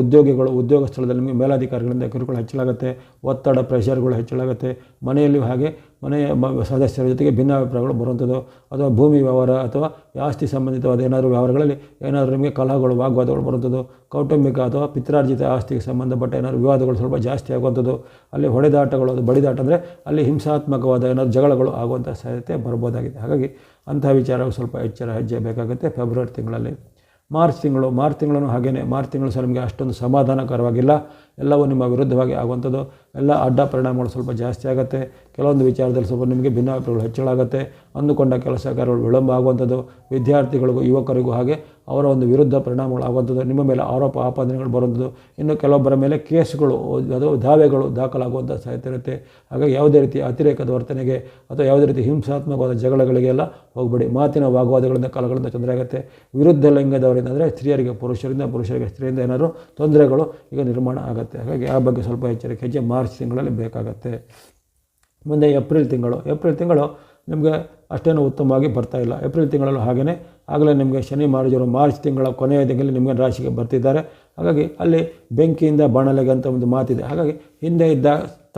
ಉದ್ಯೋಗ ಸ್ಥಳದಲ್ಲಿ ನಿಮಗೆ ಮೇಲಾಧಿಕಾರಿಗಳಿಂದ ಕಿರುಕುಳ ಹೆಚ್ಚಳಾಗುತ್ತೆ, ಒತ್ತಡ, ಪ್ರೆಷರ್ಗಳು ಹೆಚ್ಚಳಾಗುತ್ತೆ. ಮನೆಯಲ್ಲಿಯೂ ಹಾಗೆ ಮನೆಯ ಸದಸ್ಯರ ಜೊತೆಗೆ ಭಿನ್ನಾಭಿಪ್ರಾಯಗಳು ಬರುವಂಥದ್ದು ಅಥವಾ ಭೂಮಿ ವ್ಯವಹಾರ ಅಥವಾ ಆಸ್ತಿ ಸಂಬಂಧಿತವಾದ ಏನಾದರೂ ವ್ಯವಹಾರಗಳಲ್ಲಿ ಏನಾದರೂ ನಿಮಗೆ ಕಲಹಗಳು, ವಾಗ್ವಾದಗಳು ಬರುವಂಥದ್ದು. ಕೌಟುಂಬಿಕ ಅಥವಾ ಪಿತ್ರಾರ್ಜಿತ ಆಸ್ತಿಗೆ ಸಂಬಂಧಪಟ್ಟ ಏನಾದರೂ ವಿವಾದಗಳು ಸ್ವಲ್ಪ ಜಾಸ್ತಿ ಆಗುವಂಥದ್ದು, ಅಲ್ಲಿ ಹೊಡೆದಾಟಗಳು, ಅದು ಬಡಿದಾಟ ಅಂದರೆ ಅಲ್ಲಿ ಹಿಂಸಾತ್ಮಕವಾದ ಏನಾದರೂ ಜಗಳಗಳು ಆಗುವಂಥ ಸಾಧ್ಯತೆ ಬರ್ಬೋದಾಗಿದೆ. ಹಾಗಾಗಿ ಅಂತಹ ವಿಚಾರಗಳು ಸ್ವಲ್ಪ ಎಚ್ಚರ ಹೆಜ್ಜೆ ಬೇಕಾಗುತ್ತೆ ಫೆಬ್ರವರಿ ತಿಂಗಳಲ್ಲಿ. ಮಾರ್ಚ್ ತಿಂಗಳು ಹಾಗೆಯೇ ಮಾರ್ಚ್ ತಿಂಗಳು ಸಹ ನಿಮಗೆ ಅಷ್ಟೊಂದು ಸಮಾಧಾನಕರವಾಗಿಲ್ಲ. ಎಲ್ಲವೂ ನಿಮ್ಮ ವಿರುದ್ಧವಾಗಿ ಆಗುವಂಥದ್ದು, ಎಲ್ಲ ಅಡ್ಡ ಪರಿಣಾಮಗಳು ಸ್ವಲ್ಪ ಜಾಸ್ತಿ ಆಗುತ್ತೆ. ಕೆಲವೊಂದು ವಿಚಾರದಲ್ಲಿ ಸ್ವಲ್ಪ ನಿಮಗೆ ಭಿನ್ನಾಭಿಪ್ರಾಯಗಳು ಹೆಚ್ಚಳಾಗುತ್ತೆ. ಅಂದುಕೊಂಡ ಕೆಲಸ ಕಾರ್ಯಗಳು ವಿಳಂಬ ಆಗುವಂಥದ್ದು, ವಿದ್ಯಾರ್ಥಿಗಳಿಗೂ ಯುವಕರಿಗೂ ಹಾಗೆ ಅವರ ಒಂದು ವಿರುದ್ಧ ಪರಿಣಾಮಗಳು ಆಗುವಂಥದ್ದು, ನಿಮ್ಮ ಮೇಲೆ ಆರೋಪ ಆಪಾದನೆಗಳು ಬರುವಂಥದ್ದು, ಇನ್ನು ಕೆಲವೊಬ್ಬರ ಮೇಲೆ ಕೇಸ್ಗಳು ಅಥವಾ ದಾವೆಗಳು ದಾಖಲಾಗುವಂಥ ಸಾಧ್ಯತೆ ಇರುತ್ತೆ. ಹಾಗಾಗಿ ಯಾವುದೇ ರೀತಿ ಅತಿರೇಕದ ವರ್ತನೆಗೆ ಅಥವಾ ಯಾವುದೇ ರೀತಿ ಹಿಂಸಾತ್ಮಕವಾದ ಜಗಳಗಳಿಗೆಲ್ಲ ಹೋಗಬೇಡಿ. ಮಾತಿನ ವಾಗ್ವಾದಗಳಿಂದ, ಕಲಹಗಳಿಂದ ತೊಂದರೆ ಆಗುತ್ತೆ. ವಿರುದ್ಧ ಲಿಂಗದವರಿಂದ ಅಂದರೆ ಸ್ತ್ರೀಯರಿಗೆ ಪುರುಷರಿಗೆ ಸ್ತ್ರೀಯಿಂದ ಏನಾದರೂ ತೊಂದರೆಗಳು ಈಗ ನಿರ್ಮಾಣ ಆಗುತ್ತೆ. ಹಾಗಾಗಿ ಆ ಬಗ್ಗೆ ಸ್ವಲ್ಪ ಎಚ್ಚರಿಕೆ ಹೆಜ್ಜೆ ಮಾರ್ಚ್ ತಿಂಗಳಲ್ಲಿ ಬೇಕಾಗುತ್ತೆ. ಮುಂದೆ ಏಪ್ರಿಲ್ ತಿಂಗಳು ನಿಮಗೆ ಅಷ್ಟೇನು ಉತ್ತಮವಾಗಿ ಬರ್ತಾಯಿಲ್ಲ. ಏಪ್ರಿಲ್ ತಿಂಗಳಲ್ಲೂ ಹಾಗೆಯೇ ಆಗಲೇ ನಿಮಗೆ ಶನಿ ಮಹಾರಾಜರು ಮಾರ್ಚ್ ತಿಂಗಳ ಕೊನೆಯ ತಿಂಗಳಲ್ಲಿ ನಿಮಗೆ ರಾಶಿಗೆ ಬರ್ತಿದ್ದಾರೆ. ಹಾಗಾಗಿ ಅಲ್ಲಿ ಬೆಂಕಿಯಿಂದ ಬಾಣಲೆಗೆ ಅಂತ ಒಂದು ಮಾತಿದೆ. ಹಾಗಾಗಿ ಹಿಂದೆ ಇದ್ದ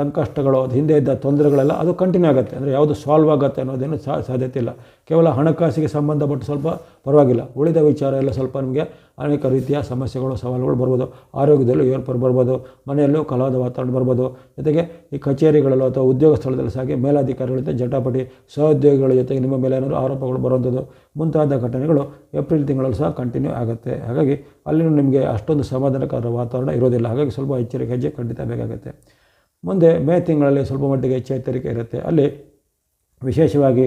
ಸಂಕಷ್ಟಗಳು, ಹಿಂದೆ ಇದ್ದ ತೊಂದರೆಗಳೆಲ್ಲ ಅದು ಕಂಟಿನ್ಯೂ ಆಗುತ್ತೆ. ಅಂದರೆ ಯಾವುದು ಸಾಲ್ವ್ ಆಗುತ್ತೆ ಅನ್ನೋದೇನು ಸಾಧ್ಯತೆ ಇಲ್ಲ. ಕೇವಲ ಹಣಕಾಸಿಗೆ ಸಂಬಂಧಪಟ್ಟು ಸ್ವಲ್ಪ ಪರವಾಗಿಲ್ಲ, ಉಳಿದ ವಿಚಾರ ಎಲ್ಲ ಸ್ವಲ್ಪ ನಿಮಗೆ ಅನೇಕ ರೀತಿಯ ಸಮಸ್ಯೆಗಳು, ಸವಾಲುಗಳು ಬರ್ಬೋದು. ಆರೋಗ್ಯದಲ್ಲೂ ಏರ್ಪೇರು ಬರ್ಬೋದು, ಮನೆಯಲ್ಲೂ ಕಲಹದ ವಾತಾವರಣ ಬರ್ಬೋದು. ಜೊತೆಗೆ ಈ ಕಚೇರಿಗಳಲ್ಲೂ ಅಥವಾ ಉದ್ಯೋಗ ಸ್ಥಳದಲ್ಲಿ ಸಾಗಿ ಮೇಲಾಧಿಕಾರಿಗಳ ಜೊತೆ ಜಟಾಪಟಿ, ಸಹೋದ್ಯೋಗಿಗಳ ಜೊತೆಗೆ ನಿಮ್ಮ ಮೇಲೆ ಏನಾದರೂ ಆರೋಪಗಳು ಬರುವಂಥದ್ದು ಮುಂತಾದ ಘಟನೆಗಳು ಏಪ್ರಿಲ್ ತಿಂಗಳಲ್ಲಿ ಸಹ ಕಂಟಿನ್ಯೂ ಆಗುತ್ತೆ. ಹಾಗಾಗಿ ಅಲ್ಲಿನೂ ನಿಮಗೆ ಅಷ್ಟೊಂದು ಸಮಾಧಾನಕರ ವಾತಾವರಣ ಇರೋದಿಲ್ಲ. ಹಾಗಾಗಿ ಸ್ವಲ್ಪ ಎಚ್ಚರಿಕೆ ಹೆಜ್ಜೆ ಖಂಡಿತ ಬೇಕಾಗುತ್ತೆ. ಮುಂದೆ ಮೇ ತಿಂಗಳಲ್ಲಿ ಸ್ವಲ್ಪ ಮಟ್ಟಿಗೆ ಚೇತರಿಕೆ ಇರುತ್ತೆ. ಅಲ್ಲಿ ವಿಶೇಷವಾಗಿ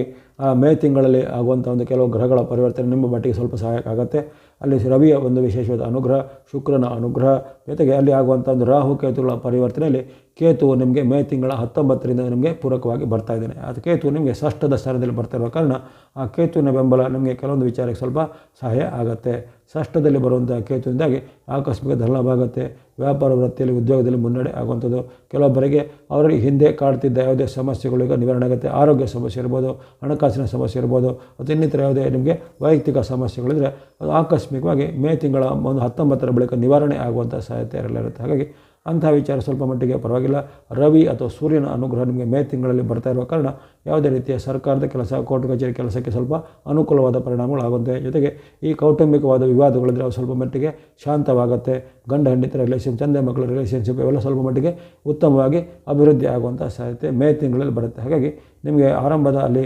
ಮೇ ತಿಂಗಳಲ್ಲಿ ಆಗುವಂಥ ಒಂದು ಕೆಲವು ಗ್ರಹಗಳ ಪರಿವರ್ತನೆ ನಿಮ್ಮ ಮಟ್ಟಿಗೆ ಸ್ವಲ್ಪ ಸಹಾಯಕ ಆಗುತ್ತೆ. ಅಲ್ಲಿ ರವಿಯ ಒಂದು ವಿಶೇಷವಾದ ಅನುಗ್ರಹ, ಶುಕ್ರನ ಅನುಗ್ರಹ, ಜೊತೆಗೆ ಅಲ್ಲಿ ಆಗುವಂಥ ಒಂದು ರಾಹು ಕೇತುಗಳ ಪರಿವರ್ತನೆಯಲ್ಲಿ ಕೇತು ನಿಮಗೆ ಮೇ ತಿಂಗಳ 19ರಿಂದ ನಿಮಗೆ ಪೂರಕವಾಗಿ ಬರ್ತಾ ಇದ್ದಾನೆ. ಅದು ಕೇತು ನಿಮಗೆ ಷಷ್ಠದ ಸ್ಥಾನದಲ್ಲಿ ಬರ್ತಾ ಇರೋ ಕಾರಣ ಆ ಕೇತುವಿನ ಬೆಂಬಲ ನಿಮಗೆ ಕೆಲವೊಂದು ವಿಚಾರಕ್ಕೆ ಸ್ವಲ್ಪ ಸಹಾಯ ಆಗುತ್ತೆ. ಷಷ್ಠದಲ್ಲಿ ಬರುವಂಥ ಕೇತುವಿಂದಾಗಿ ಆಕಸ್ಮಿಕ ಧನಲಾಭ ಆಗುತ್ತೆ. ವ್ಯಾಪಾರ ವೃತ್ತಿಯಲ್ಲಿ, ಉದ್ಯೋಗದಲ್ಲಿ ಮುನ್ನಡೆ ಆಗುವಂಥದ್ದು. ಕೆಲವೊಬ್ಬರಿಗೆ ಅವರಿಗೆ ಹಿಂದೆ ಕಾಡ್ತಿದ್ದ ಯಾವುದೇ ಸಮಸ್ಯೆಗಳು ಈಗ ನಿವಾರಣೆ ಆಗುತ್ತೆ. ಆರೋಗ್ಯ ಸಮಸ್ಯೆ ಇರ್ಬೋದು, ಹಣಕಾಸಿನ ಸಮಸ್ಯೆ ಇರ್ಬೋದು, ಮತ್ತು ಇನ್ನಿತರ ಯಾವುದೇ ನಿಮಗೆ ವೈಯಕ್ತಿಕ ಸಮಸ್ಯೆಗಳಿದ್ದರೆ ಅದು ಆಕಸ್ಮಿಕವಾಗಿ ಮೇ ತಿಂಗಳ 19ರ ಬಳಿಕ ನಿವಾರಣೆ ಆಗುವಂಥ ಸಾಧ್ಯತೆ ಇರುತ್ತೆ. ಹಾಗಾಗಿ ಅಂಥ ವಿಚಾರ ಸ್ವಲ್ಪ ಮಟ್ಟಿಗೆ ಪರವಾಗಿಲ್ಲ. ರವಿ ಅಥವಾ ಸೂರ್ಯನ ಅನುಗ್ರಹ ನಿಮಗೆ ಮೇ ತಿಂಗಳಲ್ಲಿ ಬರ್ತಾ ಇರುವ ಕಾರಣ ಯಾವುದೇ ರೀತಿಯ ಸರ್ಕಾರದ ಕೆಲಸ, ಕೋರ್ಟ್ ಕಚೇರಿ ಕೆಲಸಕ್ಕೆ ಸ್ವಲ್ಪ ಅನುಕೂಲವಾದ ಪರಿಣಾಮಗಳು ಆಗುತ್ತೆ. ಜೊತೆಗೆ ಈ ಕೌಟುಂಬಿಕವಾದ ವಿವಾದಗಳಿದ್ರೆ ಅವು ಸ್ವಲ್ಪ ಮಟ್ಟಿಗೆ ಶಾಂತವಾಗುತ್ತೆ. ಗಂಡ ಹೆಂಡತಿ ರಿಲೇಷನ್, ತಂದೆ ಮಕ್ಕಳ ರಿಲೇಷನ್ಶಿಪ್ ಇವೆಲ್ಲ ಸ್ವಲ್ಪ ಮಟ್ಟಿಗೆ ಉತ್ತಮವಾಗಿ ಅಭಿವೃದ್ಧಿ ಆಗುವಂಥ ಸಾಧ್ಯತೆ ಮೇ ತಿಂಗಳಲ್ಲಿ ಬರುತ್ತೆ. ಹಾಗಾಗಿ ನಿಮಗೆ ಆರಂಭದ ಅಲ್ಲಿ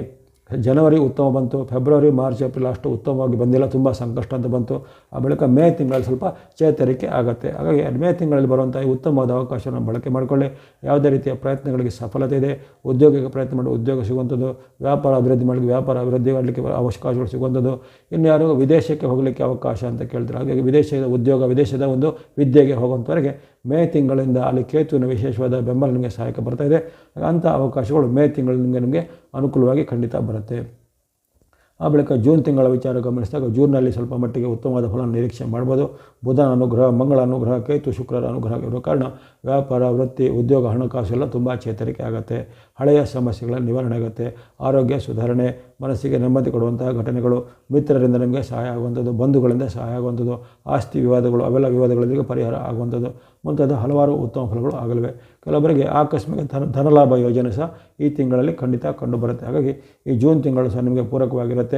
ಜನವರಿ ಉತ್ತಮ ಬಂತು, ಫೆಬ್ರವರಿ, ಮಾರ್ಚ್, ಏಪ್ರಿಲ್ ಅಷ್ಟು ಉತ್ತಮವಾಗಿ ಬಂದಿಲ್ಲ, ತುಂಬ ಸಂಕಷ್ಟ ಅಂತ ಬಂತು. ಆ ಬಳಿಕ ಮೇ ತಿಂಗಳಲ್ಲಿ ಸ್ವಲ್ಪ ಚೇತರಿಕೆ ಆಗುತ್ತೆ. ಹಾಗಾಗಿ ಮೇ ತಿಂಗಳಲ್ಲಿ ಬರುವಂಥ ಈ ಉತ್ತಮವಾದ ಅವಕಾಶವನ್ನು ಬಳಕೆ ಮಾಡಿಕೊಳ್ಳಿ. ಯಾವುದೇ ರೀತಿಯ ಪ್ರಯತ್ನಗಳಿಗೆ ಸಫಲತೆ ಇದೆ. ಉದ್ಯೋಗಕ್ಕೆ ಪ್ರಯತ್ನ ಮಾಡಿ ಉದ್ಯೋಗ ಸಿಗುವಂಥದ್ದು, ವ್ಯಾಪಾರ ಅಭಿವೃದ್ಧಿ ಮಾಡಲಿಕ್ಕೆ ವ್ಯಾಪಾರ ಅಭಿವೃದ್ಧಿ ಮಾಡಲಿಕ್ಕೆ ಅವಕಾಶಗಳು ಸಿಗುವಂಥದ್ದು. ಇನ್ಯಾರು ವಿದೇಶಕ್ಕೆ ಹೋಗಲಿಕ್ಕೆ ಅವಕಾಶ ಅಂತ ಕೇಳ್ತಾರೆ. ಹಾಗಾಗಿ ವಿದೇಶದ ಉದ್ಯೋಗ, ವಿದೇಶದ ಒಂದು ವಿದ್ಯೆಗೆ ಹೋಗುವಂಥವರೆಗೆ ಮೇ ತಿಂಗಳಿಂದ ಅಲ್ಲಿ ಕೇತುವಿನ ವಿಶೇಷವಾದ ಬೆಂಬಲ ನಿಮಗೆ ಸಹಾಯಕ ಬರ್ತಾ ಇದೆ. ಅಂಥ ಅವಕಾಶಗಳು ಮೇ ತಿಂಗಳಿಂದ ನಿಮಗೆ ಅನುಕೂಲವಾಗಿ ಖಂಡಿತ ಬರುತ್ತೆ. ಆ ಬಳಿಕ ಜೂನ್ ತಿಂಗಳ ವಿಚಾರ ಗಮನಿಸಿದಾಗ ಜೂನ್ನಲ್ಲಿ ಸ್ವಲ್ಪ ಮಟ್ಟಿಗೆ ಉತ್ತಮವಾದ ಫಲ ನಿರೀಕ್ಷೆ ಮಾಡ್ಬೋದು. ಬುಧನ ಅನುಗ್ರಹ, ಮಂಗಳ ಅನುಗ್ರಹ, ಕೇತು ಶುಕ್ರರ ಅನುಗ್ರಹ ಇರೋ ಕಾರಣ ವ್ಯಾಪಾರ, ವೃತ್ತಿ, ಉದ್ಯೋಗ, ಹಣಕಾಸು ಎಲ್ಲ ತುಂಬ ಚೇತರಿಕೆ ಆಗುತ್ತೆ. ಹಳೆಯ ಸಮಸ್ಯೆಗಳ ನಿವಾರಣೆ ಆಗುತ್ತೆ. ಆರೋಗ್ಯ ಸುಧಾರಣೆ, ಮನಸ್ಸಿಗೆ ನೆಮ್ಮದಿ ಕೊಡುವಂತಹ ಘಟನೆಗಳು, ಮಿತ್ರರಿಂದ ನಿಮಗೆ ಸಹಾಯ ಆಗುವಂಥದ್ದು, ಬಂಧುಗಳಿಂದ ಸಹಾಯ ಆಗುವಂಥದ್ದು, ಆಸ್ತಿ ವಿವಾದಗಳು ಅವೆಲ್ಲ ವಿವಾದಗಳಿಗೆ ಪರಿಹಾರ ಆಗುವಂಥದ್ದು ಮುಂತಾದ ಹಲವಾರು ಉತ್ತಮ ಫಲಗಳು ಆಗಲಿವೆ. ಕೆಲವರಿಗೆ ಆಕಸ್ಮಿಕ ಧನಲಾಭ ಯೋಜನೆ ಸಹ ಈ ತಿಂಗಳಲ್ಲಿ ಖಂಡಿತ ಕಂಡುಬರುತ್ತೆ. ಹಾಗಾಗಿ ಈ ಜೂನ್ ತಿಂಗಳು ಸಹ ನಿಮಗೆ ಪೂರಕವಾಗಿರುತ್ತೆ.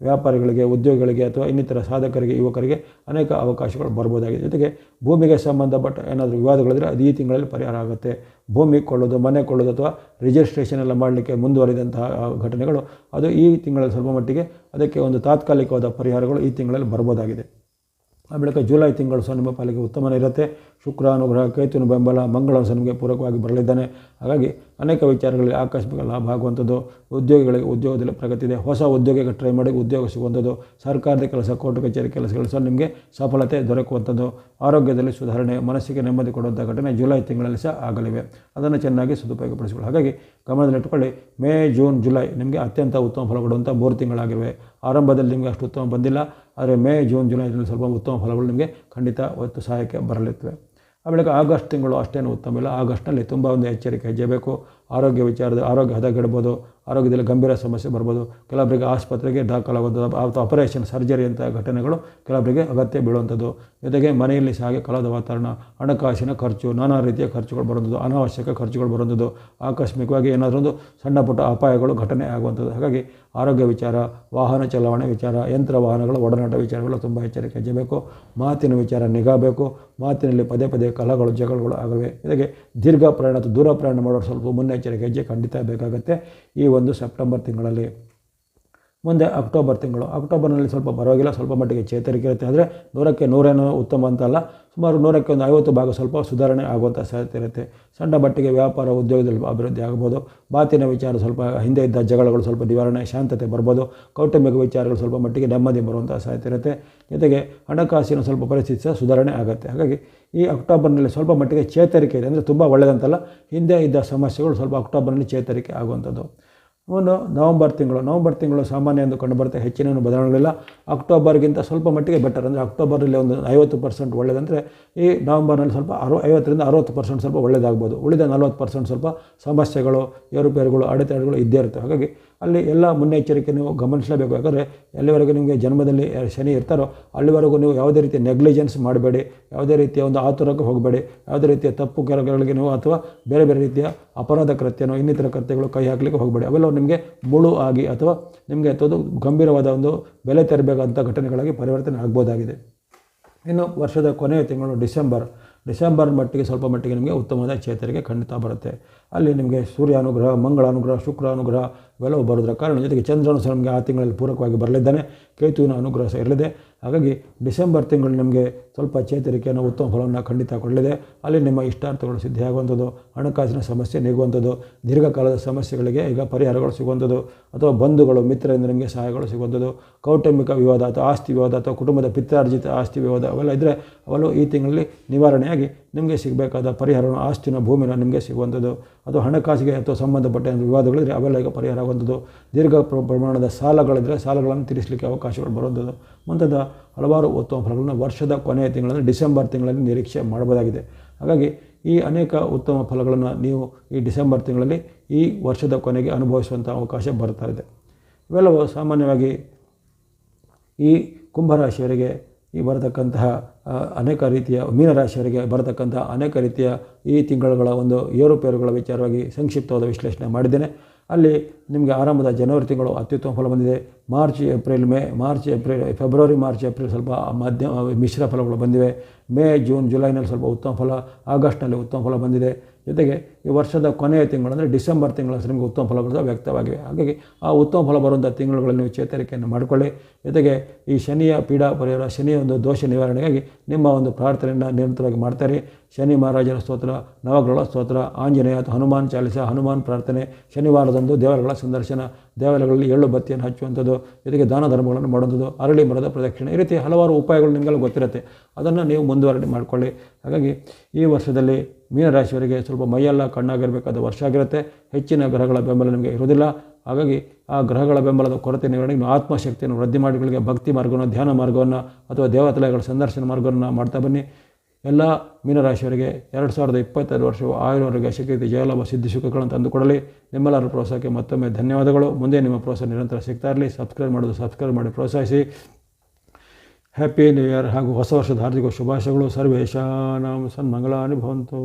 ವ್ಯಾಪಾರಿಗಳಿಗೆ, ಉದ್ಯೋಗಿಗಳಿಗೆ ಅಥವಾ ಇನ್ನಿತರ ಸಾಧಕರಿಗೆ, ಯುವಕರಿಗೆ ಅನೇಕ ಅವಕಾಶಗಳು ಬರ್ಬೋದಾಗಿದೆ. ಜೊತೆಗೆ ಭೂಮಿಗೆ ಸಂಬಂಧಪಟ್ಟ ಏನಾದರೂ ವಿವಾದಗಳಿದ್ರೆ ಅದು ಈ ತಿಂಗಳಲ್ಲಿ ಪರಿಹಾರ ಆಗುತ್ತೆ. ಭೂಮಿ ಕೊಳ್ಳೋದು, ಮನೆ ಕೊಳ್ಳೋದು ಅಥವಾ ರಿಜಿಸ್ಟ್ರೇಷನ್ ಎಲ್ಲ ಮಾಡಲಿಕ್ಕೆ ಮುಂದುವರಿದಂತಹ ಘಟನೆಗಳು ಅದು ಈ ತಿಂಗಳಲ್ಲಿ ಸ್ವಲ್ಪ ಮಟ್ಟಿಗೆ ಅದಕ್ಕೆ ಒಂದು ತಾತ್ಕಾಲಿಕವಾದ ಪರಿಹಾರಗಳು ಈ ತಿಂಗಳಲ್ಲಿ ಬರ್ಬೋದಾಗಿದೆ. ಆ ಬಳಿಕ ಜುಲೈ ತಿಂಗಳು ಸಹ ನಿಮ್ಮ ಪಾಲಿಗೆ ಉತ್ತಮನೇ ಇರುತ್ತೆ. ಶುಕ್ರ ಅನುಗ್ರಹ, ಕೇತುವಿನ ಬೆಂಬಲ, ಮಂಗಳ ಸಹ ನಿಮಗೆ ಪೂರಕವಾಗಿ ಬರಲಿದ್ದಾನೆ. ಹಾಗಾಗಿ ಅನೇಕ ವಿಚಾರಗಳಲ್ಲಿ ಆಕಸ್ಮಿಕ ಲಾಭ ಆಗುವಂಥದ್ದು, ಉದ್ಯೋಗಿಗಳಿಗೆ ಉದ್ಯೋಗದಲ್ಲಿ ಪ್ರಗತಿ ಇದೆ. ಹೊಸ ಉದ್ಯೋಗಕ್ಕೆ ಟ್ರೈ ಮಾಡಿ ಉದ್ಯೋಗ ಸಿಗುವಂಥದ್ದು, ಸರ್ಕಾರದ ಕೆಲಸ, ಕೋರ್ಟ್ ಕಚೇರಿ ಕೆಲಸಗಳು ಸಹ ನಿಮಗೆ ಸಫಲತೆ ದೊರಕುವಂಥದ್ದು, ಆರೋಗ್ಯದಲ್ಲಿ ಸುಧಾರಣೆ, ಮನಸ್ಸಿಗೆ ನೆಮ್ಮದಿ ಕೊಡುವಂಥ ಘಟನೆ ಜುಲೈ ತಿಂಗಳಲ್ಲಿ ಸಹ ಆಗಲಿವೆ. ಅದನ್ನು ಚೆನ್ನಾಗಿ ಸದುಪಯೋಗಪಡಿಸಿಕೊಳ್ಳಿ. ಹಾಗಾಗಿ ಗಮನದಲ್ಲಿಟ್ಟುಕೊಳ್ಳಿ, ಮೇ, ಜೂನ್, ಜುಲೈ ನಿಮಗೆ ಅತ್ಯಂತ ಉತ್ತಮ ಫಲ ಕೊಡುವಂಥ 3 ತಿಂಗಳಾಗಿವೆ. ಆರಂಭದಲ್ಲಿ ನಿಮಗೆ ಅಷ್ಟು ಉತ್ತಮ ಬಂದಿಲ್ಲ, ಆದರೆ ಮೇ, ಜೂನ್, ಜುಲೈನಲ್ಲಿ ಸ್ವಲ್ಪ ಉತ್ತಮ ಫಲಗಳು ನಿಮಗೆ ಖಂಡಿತ ಒತ್ತು ಸಹಾಯಕ್ಕೆ ಬರಲಿವೆ. ಆ ಬಳಿಕ ಆಗಸ್ಟ್ ತಿಂಗಳು ಅಷ್ಟೇನು ಉತ್ತಮ ಇಲ್ಲ. ಆಗಸ್ಟ್ನಲ್ಲಿ ತುಂಬ ಒಂದು ಎಚ್ಚರಿಕೆ ಹೆಜ್ಜೆ ಬೇಕು. ಆರೋಗ್ಯ ಆರೋಗ್ಯ ಹದಗೆಡ್ಬೋದು, ಆರೋಗ್ಯದಲ್ಲಿ ಗಂಭೀರ ಸಮಸ್ಯೆ ಬರ್ಬೋದು. ಕೆಲವರಿಗೆ ಆಸ್ಪತ್ರೆಗೆ ದಾಖಲಾಗುವಂಥದ್ದು ಅಥವಾ ಆಪರೇಷನ್, ಸರ್ಜರಿ ಅಂಥ ಘಟನೆಗಳು ಕೆಲವರಿಗೆ ಅಗತ್ಯ ಬೀಳುವಂಥದ್ದು. ಜೊತೆಗೆ ಮನೆಯಲ್ಲಿ ಸಹ ಕಲಾದ ವಾತಾವರಣ, ಹಣಕಾಸಿನ ಖರ್ಚು, ನಾನಾ ರೀತಿಯ ಖರ್ಚುಗಳು ಬರುವಂಥದ್ದು, ಅನಾವಶ್ಯಕ ಖರ್ಚುಗಳು ಬರುವಂಥದ್ದು, ಆಕಸ್ಮಿಕವಾಗಿ ಏನಾದರೂ ಒಂದು ಸಣ್ಣ ಪುಟ್ಟ ಅಪಾಯಗಳು ಘಟನೆ ಆಗುವಂಥದ್ದು. ಹಾಗಾಗಿ ಆರೋಗ್ಯ ವಿಚಾರ, ವಾಹನ ಚಲಾವಣೆ ವಿಚಾರ, ಯಂತ್ರ ವಾಹನಗಳ ಒಡನಾಟ ವಿಚಾರಗಳು ತುಂಬ ಎಚ್ಚರಿಕೆ ಹೆಜ್ಜೆ ಬೇಕು. ಮಾತಿನ ವಿಚಾರ ನಿಗಾ ಬೇಕು. ಮಾತಿನಲ್ಲಿ ಪದೇ ಪದೇ ಕಲಹಗಳು, ಜಗಳಗಳು ಆಗವೆ. ಜೊತೆಗೆ ದೀರ್ಘ ಪ್ರಯಾಣ ಅಥವಾ ದೂರ ಪ್ರಯಾಣ ಮಾಡೋರು ಸ್ವಲ್ಪ ಮುನ್ನೆಚ್ಚರಿಕೆ ಹೆಜ್ಜೆ ಖಂಡಿತ ಬೇಕಾಗುತ್ತೆ ಈ ಒಂದು ಸೆಪ್ಟೆಂಬರ್ ತಿಂಗಳಲ್ಲಿ. ಮುಂದೆ ಅಕ್ಟೋಬರ್ ತಿಂಗಳು. ಅಕ್ಟೋಬರ್ನಲ್ಲಿ ಸ್ವಲ್ಪ ಪರವಾಗಿಲ್ಲ, ಸ್ವಲ್ಪ ಮಟ್ಟಿಗೆ ಚೇತರಿಕೆ ಇರುತ್ತೆ. ಆದರೆ 100ಕ್ಕೆ 100 ಉತ್ತಮ ಅಂತಲ್ಲ, ಸುಮಾರು 100ಕ್ಕೆ ಒಂದು 50 ಭಾಗ ಸ್ವಲ್ಪ ಸುಧಾರಣೆ ಆಗುವಂಥ ಸಾಧ್ಯತೆ ಇರುತ್ತೆ. ಸಣ್ಣ ಮಟ್ಟಿಗೆ ವ್ಯಾಪಾರ, ಉದ್ಯೋಗದಲ್ಲಿ ಅಭಿವೃದ್ಧಿ ಆಗ್ಬೋದು. ಮಾತಿನ ವಿಚಾರ ಸ್ವಲ್ಪ ಹಿಂದೆ ಇದ್ದ ಜಗಳಗಳು ಸ್ವಲ್ಪ ನಿವಾರಣೆ, ಶಾಂತತೆ ಬರ್ಬೋದು. ಕೌಟುಂಬಿಕ ವಿಚಾರಗಳು ಸ್ವಲ್ಪ ಮಟ್ಟಿಗೆ ನೆಮ್ಮದಿ ಬರುವಂಥ ಸಾಧ್ಯತೆ ಇರುತ್ತೆ. ಜೊತೆಗೆ ಹಣಕಾಸಿನ ಸ್ವಲ್ಪ ಪರಿಸ್ಥಿತಿ ಸಹ ಸುಧಾರಣೆ ಆಗುತ್ತೆ. ಹಾಗಾಗಿ ಈ ಅಕ್ಟೋಬರ್ನಲ್ಲಿ ಸ್ವಲ್ಪ ಮಟ್ಟಿಗೆ ಚೇತರಿಕೆ ಇದೆ. ಅಂದರೆ ತುಂಬ ಒಳ್ಳೆಯದಂತಲ್ಲ, ಹಿಂದೆ ಇದ್ದ ಸಮಸ್ಯೆಗಳು ಸ್ವಲ್ಪ ಅಕ್ಟೋಬರ್ನಲ್ಲಿ ಚೇತರಿಕೆ ಆಗುವಂಥದ್ದು. ಒಂದು ನವಂಬರ್ ತಿಂಗಳು ಸಾಮಾನ್ಯ ಎಂದು ಕಂಡುಬರುತ್ತೆ. ಹೆಚ್ಚಿನ ಬದಲಾವಣೆಗಳಿಲ್ಲ. ಅಕ್ಟೋಬರ್ಗಿಂತ ಸ್ವಲ್ಪ ಮಟ್ಟಿಗೆ ಬೆಟರ್. ಅಂದರೆ ಅಕ್ಟೋಬರಲ್ಲಿ ಒಂದು 50% ಒಳ್ಳೆಯದಂದರೆ ಈ ನವಂಬರ್ನಲ್ಲಿ ಸ್ವಲ್ಪ 50ರಿಂದ 60% ಸ್ವಲ್ಪ ಒಳ್ಳೆಯದಾಗ್ಬೋದು. ಉಳಿದ 40% ಸ್ವಲ್ಪ ಸಮಸ್ಯೆಗಳು, ಏರುಪೇರುಗಳು, ಅಡೆತಡೆಗಳು ಇದ್ದೇ ಇರ್ತವೆ. ಹಾಗಾಗಿ ಅಲ್ಲಿ ಎಲ್ಲ ಮುನ್ನೆಚ್ಚರಿಕೆ ನೀವು ಗಮನಿಸಲೇಬೇಕು. ಯಾಕಂದರೆ ಎಲ್ಲಿವರೆಗೂ ನಿಮಗೆ ಜನ್ಮದಲ್ಲಿ ಶನಿ ಇರ್ತಾರೋ ಅಲ್ಲಿವರೆಗೂ ನೀವು ಯಾವುದೇ ರೀತಿಯ ನೆಗ್ಲಿಜೆನ್ಸ್ ಮಾಡಬೇಡಿ, ಯಾವುದೇ ರೀತಿಯ ಒಂದು ಆತುರಕ್ಕೆ ಹೋಗಬೇಡಿ, ಯಾವುದೇ ರೀತಿಯ ತಪ್ಪು ಕೆಲಸಗಳಿಗೆ ನೀವು ಅಥವಾ ಬೇರೆ ಬೇರೆ ರೀತಿಯ ಅಪರಾಧ ಕೃತ್ಯನೋ ಇನ್ನಿತರ ಕೃತ್ಯಗಳು ಕೈ ಹಾಕಲಿಕ್ಕೆ ಹೋಗಬೇಡಿ. ಅವೆಲ್ಲ ನಿಮಗೆ ಮುಳು ಆಗಿ ಅಥವಾ ನಿಮಗೆ ಅದು ಗಂಭೀರವಾದ ಒಂದು ಬೆಲೆ ತೆರಬೇಕಾದಂಥ ಘಟನೆಗಳಾಗಿ ಪರಿವರ್ತನೆ ಆಗ್ಬೋದಾಗಿದೆ. ಇನ್ನು ವರ್ಷದ ಕೊನೆಯ ತಿಂಗಳು ಡಿಸೆಂಬರ್ ಮಟ್ಟಿಗೆ ಸ್ವಲ್ಪ ಮಟ್ಟಿಗೆ ನಿಮಗೆ ಉತ್ತಮವಾದ ಚೇತರಿಕೆ ಖಂಡಿತ ಬರುತ್ತೆ. ಅಲ್ಲಿ ನಿಮಗೆ ಸೂರ್ಯ ಅನುಗ್ರಹ, ಮಂಗಳ ಅನುಗ್ರಹ, ಶುಕ್ರ ಅನುಗ್ರಹ ಇವೆಲ್ಲವೂ ಬರೋದ್ರ ಕಾರಣ ಜೊತೆಗೆ ಚಂದ್ರನು ಸಹ ನಮಗೆ ಆ ತಿಂಗಳಲ್ಲಿ ಪೂರಕವಾಗಿ ಬರಲಿದ್ದಾನೆ. ಕೇತುವಿನ ಅನುಗ್ರಹ ಸಹ ಇರಲಿದೆ. ಹಾಗಾಗಿ ಡಿಸೆಂಬರ್ ತಿಂಗಳು ನಿಮಗೆ ಸ್ವಲ್ಪ ಚೇತರಿಕೆಯನ್ನು, ಉತ್ತಮ ಫಲವನ್ನು ಖಂಡಿತ ಕೊಡಲಿದೆ. ಅಲ್ಲಿ ನಿಮ್ಮ ಇಷ್ಟಾರ್ಥಗಳು ಸಿದ್ಧಿಯಾಗುವಂಥದ್ದು, ಹಣಕಾಸಿನ ಸಮಸ್ಯೆ ನೀಗುವಂಥದ್ದು, ದೀರ್ಘಕಾಲದ ಸಮಸ್ಯೆಗಳಿಗೆ ಈಗ ಪರಿಹಾರಗಳು ಸಿಗುವಂಥದ್ದು, ಅಥವಾ ಬಂಧುಗಳು, ಮಿತ್ರರಿಂದ ನಿಮಗೆ ಸಹಾಯಗಳು ಸಿಗುವಂಥದ್ದು, ಕೌಟುಂಬಿಕ ವಿವಾದ ಅಥವಾ ಆಸ್ತಿ ವಿವಾದ ಅಥವಾ ಕುಟುಂಬದ ಪಿತ್ರಾರ್ಜಿತ ಆಸ್ತಿ ವಿವಾದ ಅವೆಲ್ಲ ಇದ್ದರೆ ಅವೆಲ್ಲ ಈ ತಿಂಗಳಲ್ಲಿ ನಿವಾರಣೆಯಾಗಿ ನಿಮಗೆ ಸಿಗಬೇಕಾದ ಪರಿಹಾರವನ್ನು, ಆಸ್ತಿನ, ಭೂಮಿನ ನಿಮಗೆ ಸಿಗುವಂಥದ್ದು, ಅಥವಾ ಹಣಕಾಸಿಗೆ ಅಥವಾ ಸಂಬಂಧಪಟ್ಟ ವಿವಾದಗಳಿದ್ದರೆ ಅವೆಲ್ಲ ಈಗ ಪರಿಹಾರ ಆಗುವಂಥದ್ದು, ದೀರ್ಘ ಪ್ರಮಾಣದ ಸಾಲಗಳಿದ್ದರೆ ಸಾಲಗಳನ್ನು ತೀರಿಸಲಿಕ್ಕೆ ಅವಕಾಶಗಳು ಬರುವಂಥದ್ದು ಮುಂತಾದ ಹಲವಾರು ಉತ್ತಮ ಫಲಗಳನ್ನು ವರ್ಷದ ಕೊನೆಯ ತಿಂಗಳಲ್ಲಿ ಡಿಸೆಂಬರ್ ತಿಂಗಳಲ್ಲಿ ನಿರೀಕ್ಷೆ ಮಾಡಬಹುದಾಗಿದೆ. ಹಾಗಾಗಿ ಈ ಅನೇಕ ಉತ್ತಮ ಫಲಗಳನ್ನು ನೀವು ಈ ಡಿಸೆಂಬರ್ ತಿಂಗಳಲ್ಲಿ ಈ ವರ್ಷದ ಕೊನೆಗೆ ಅನುಭವಿಸುವಂಥ ಅವಕಾಶ ಬರ್ತಾ ಇದೆ. ಇವೆಲ್ಲವೂ ಸಾಮಾನ್ಯವಾಗಿ ಈ ಕುಂಭರಾಶಿಯವರಿಗೆ ಈ ಬರತಕ್ಕಂತಹ ಅನೇಕ ರೀತಿಯ, ಮೀನರಾಶಿಯವರಿಗೆ ಬರತಕ್ಕಂಥ ಅನೇಕ ರೀತಿಯ ಈ ತಿಂಗಳುಗಳ ಒಂದು ಏರುಪೇರುಗಳ ವಿಚಾರವಾಗಿ ಸಂಕ್ಷಿಪ್ತವಾದ ವಿಶ್ಲೇಷಣೆ ಮಾಡಿದ್ದೇನೆ. ಅಲ್ಲಿ ನಿಮಗೆ ಆರಂಭದ ಜನವರಿ ತಿಂಗಳು ಅತ್ಯುತ್ತಮ ಫಲ ಬಂದಿದೆ. ಫೆಬ್ರವರಿ, ಮಾರ್ಚ್, ಏಪ್ರಿಲ್ ಸ್ವಲ್ಪ ಮಿಶ್ರ ಫಲಗಳು ಬಂದಿವೆ. ಮೇ, ಜೂನ್, ಜುಲೈನಲ್ಲಿ ಸ್ವಲ್ಪ ಉತ್ತಮ ಫಲ, ಆಗಸ್ಟ್ನಲ್ಲಿ ಉತ್ತಮ ಫಲ ಬಂದಿದೆ. ಜೊತೆಗೆ ಈ ವರ್ಷದ ಕೊನೆಯ ತಿಂಗಳು ಅಂದರೆ ಡಿಸೆಂಬರ್ ತಿಂಗಳ ನಿಮಗೆ ಉತ್ತಮ ಫಲ ವ್ಯಕ್ತವಾಗಿವೆ. ಹಾಗಾಗಿ ಆ ಉತ್ತಮ ಫಲ ಬರುವಂಥ ತಿಂಗಳುಗಳಲ್ಲಿ ನೀವು ಚೇತರಿಕೆಯನ್ನು ಮಾಡಿಕೊಳ್ಳಿ. ಜೊತೆಗೆ ಈ ಶನಿಯ ಪೀಡಾ ಪರಿಹಾರ, ಶನಿಯ ಒಂದು ದೋಷ ನಿವಾರಣೆಗಾಗಿ ನಿಮ್ಮ ಒಂದು ಪ್ರಾರ್ಥನೆಯನ್ನು ನಿರಂತರವಾಗಿ ಮಾಡ್ತಾರೆ. ಶನಿ ಮಹಾರಾಜರ ಸ್ತೋತ್ರ, ನವಗ್ರಹಗಳ ಸ್ತೋತ್ರ, ಆಂಜನೇಯ ಅಥವಾ ಹನುಮಾನ್ ಚಾಲಿಸ, ಹನುಮಾನ್ ಪ್ರಾರ್ಥನೆ, ಶನಿವಾರದಂದು ದೇವರುಗಳ ಸಂದರ್ಶನ, ದೇವಾಲಯಗಳಲ್ಲಿ ಎಳ್ಳು ಬತ್ತಿಯನ್ನು ಹಚ್ಚುವಂಥದ್ದು, ಜೊತೆಗೆ ದಾನ ಧರ್ಮಗಳನ್ನು ಮಾಡುವಂಥದ್ದು, ಅರಳಿ ಮರದ ಪ್ರದಕ್ಷಿಣೆ, ಈ ರೀತಿ ಹಲವಾರು ಉಪಾಯಗಳು ನಿಮಗೆಲ್ಲ ಗೊತ್ತಿರುತ್ತೆ. ಅದನ್ನು ನೀವು ಮುಂದುವರಣೆ ಮಾಡಿಕೊಳ್ಳಿ. ಹಾಗಾಗಿ ಈ ವರ್ಷದಲ್ಲಿ ಮೀನರಾಶಿಯವರಿಗೆ ಸ್ವಲ್ಪ ಮೈಯೆಲ್ಲ ಕಣ್ಣಾಗಿರಬೇಕಾದ ವರ್ಷ ಆಗಿರುತ್ತೆ. ಹೆಚ್ಚಿನ ಗ್ರಹಗಳ ಬೆಂಬಲ ನಿಮಗೆ ಇರೋದಿಲ್ಲ. ಹಾಗಾಗಿ ಆ ಗ್ರಹಗಳ ಬೆಂಬಲದ ಕೊರತೆ ನಿವಾರಣೆಗೆ ನೀವು ಆತ್ಮಶಕ್ತಿಯನ್ನು ವೃದ್ಧಿ ಮಾಡಿಗಳಿಗೆ ಭಕ್ತಿ ಮಾರ್ಗವನ್ನು, ಧ್ಯಾನ ಮಾರ್ಗವನ್ನು ಅಥವಾ ದೇವಾಲಯಗಳ ಸಂದರ್ಶನ ಮಾರ್ಗವನ್ನು ಮಾಡ್ತಾ ಬನ್ನಿ. ಎಲ್ಲ ಮೀನರಾಶಿಯವರಿಗೆ 2025 ವರ್ಷವು ಆಯುರ್ವರ್ಗ ಶಕ್ತಿ ಜಯಲಾಭ ಸಿದ್ಧಿ ಸುಖಗಳನ್ನು ತಂದುಕೊಡಲಿ. ನಿಮ್ಮೆಲ್ಲರ ಪ್ರೋತ್ಸಾಹಕ್ಕೆ ಮತ್ತೊಮ್ಮೆ ಧನ್ಯವಾದಗಳು. ಮುಂದೆ ನಿಮ್ಮ ಪ್ರೋತ್ಸಾಹ ನಿರಂತರ ಸಿಗ್ತಾ ಇರಲಿ. ಸಬ್ಸ್ಕ್ರೈಬ್ ಮಾಡಿ ಪ್ರೋತ್ಸಾಹಿಸಿ. ಹ್ಯಾಪಿ ನ್ಯೂ ಇಯರ್ ಹಾಗೂ ಹೊಸ ವರ್ಷದ ಹಾರ್ದಿಕ ಶುಭಾಶಯಗಳು. ಸರ್ವೇಷಾಂ ಸನ್ಮಂಗಳಾನಿ ಭವಂತು.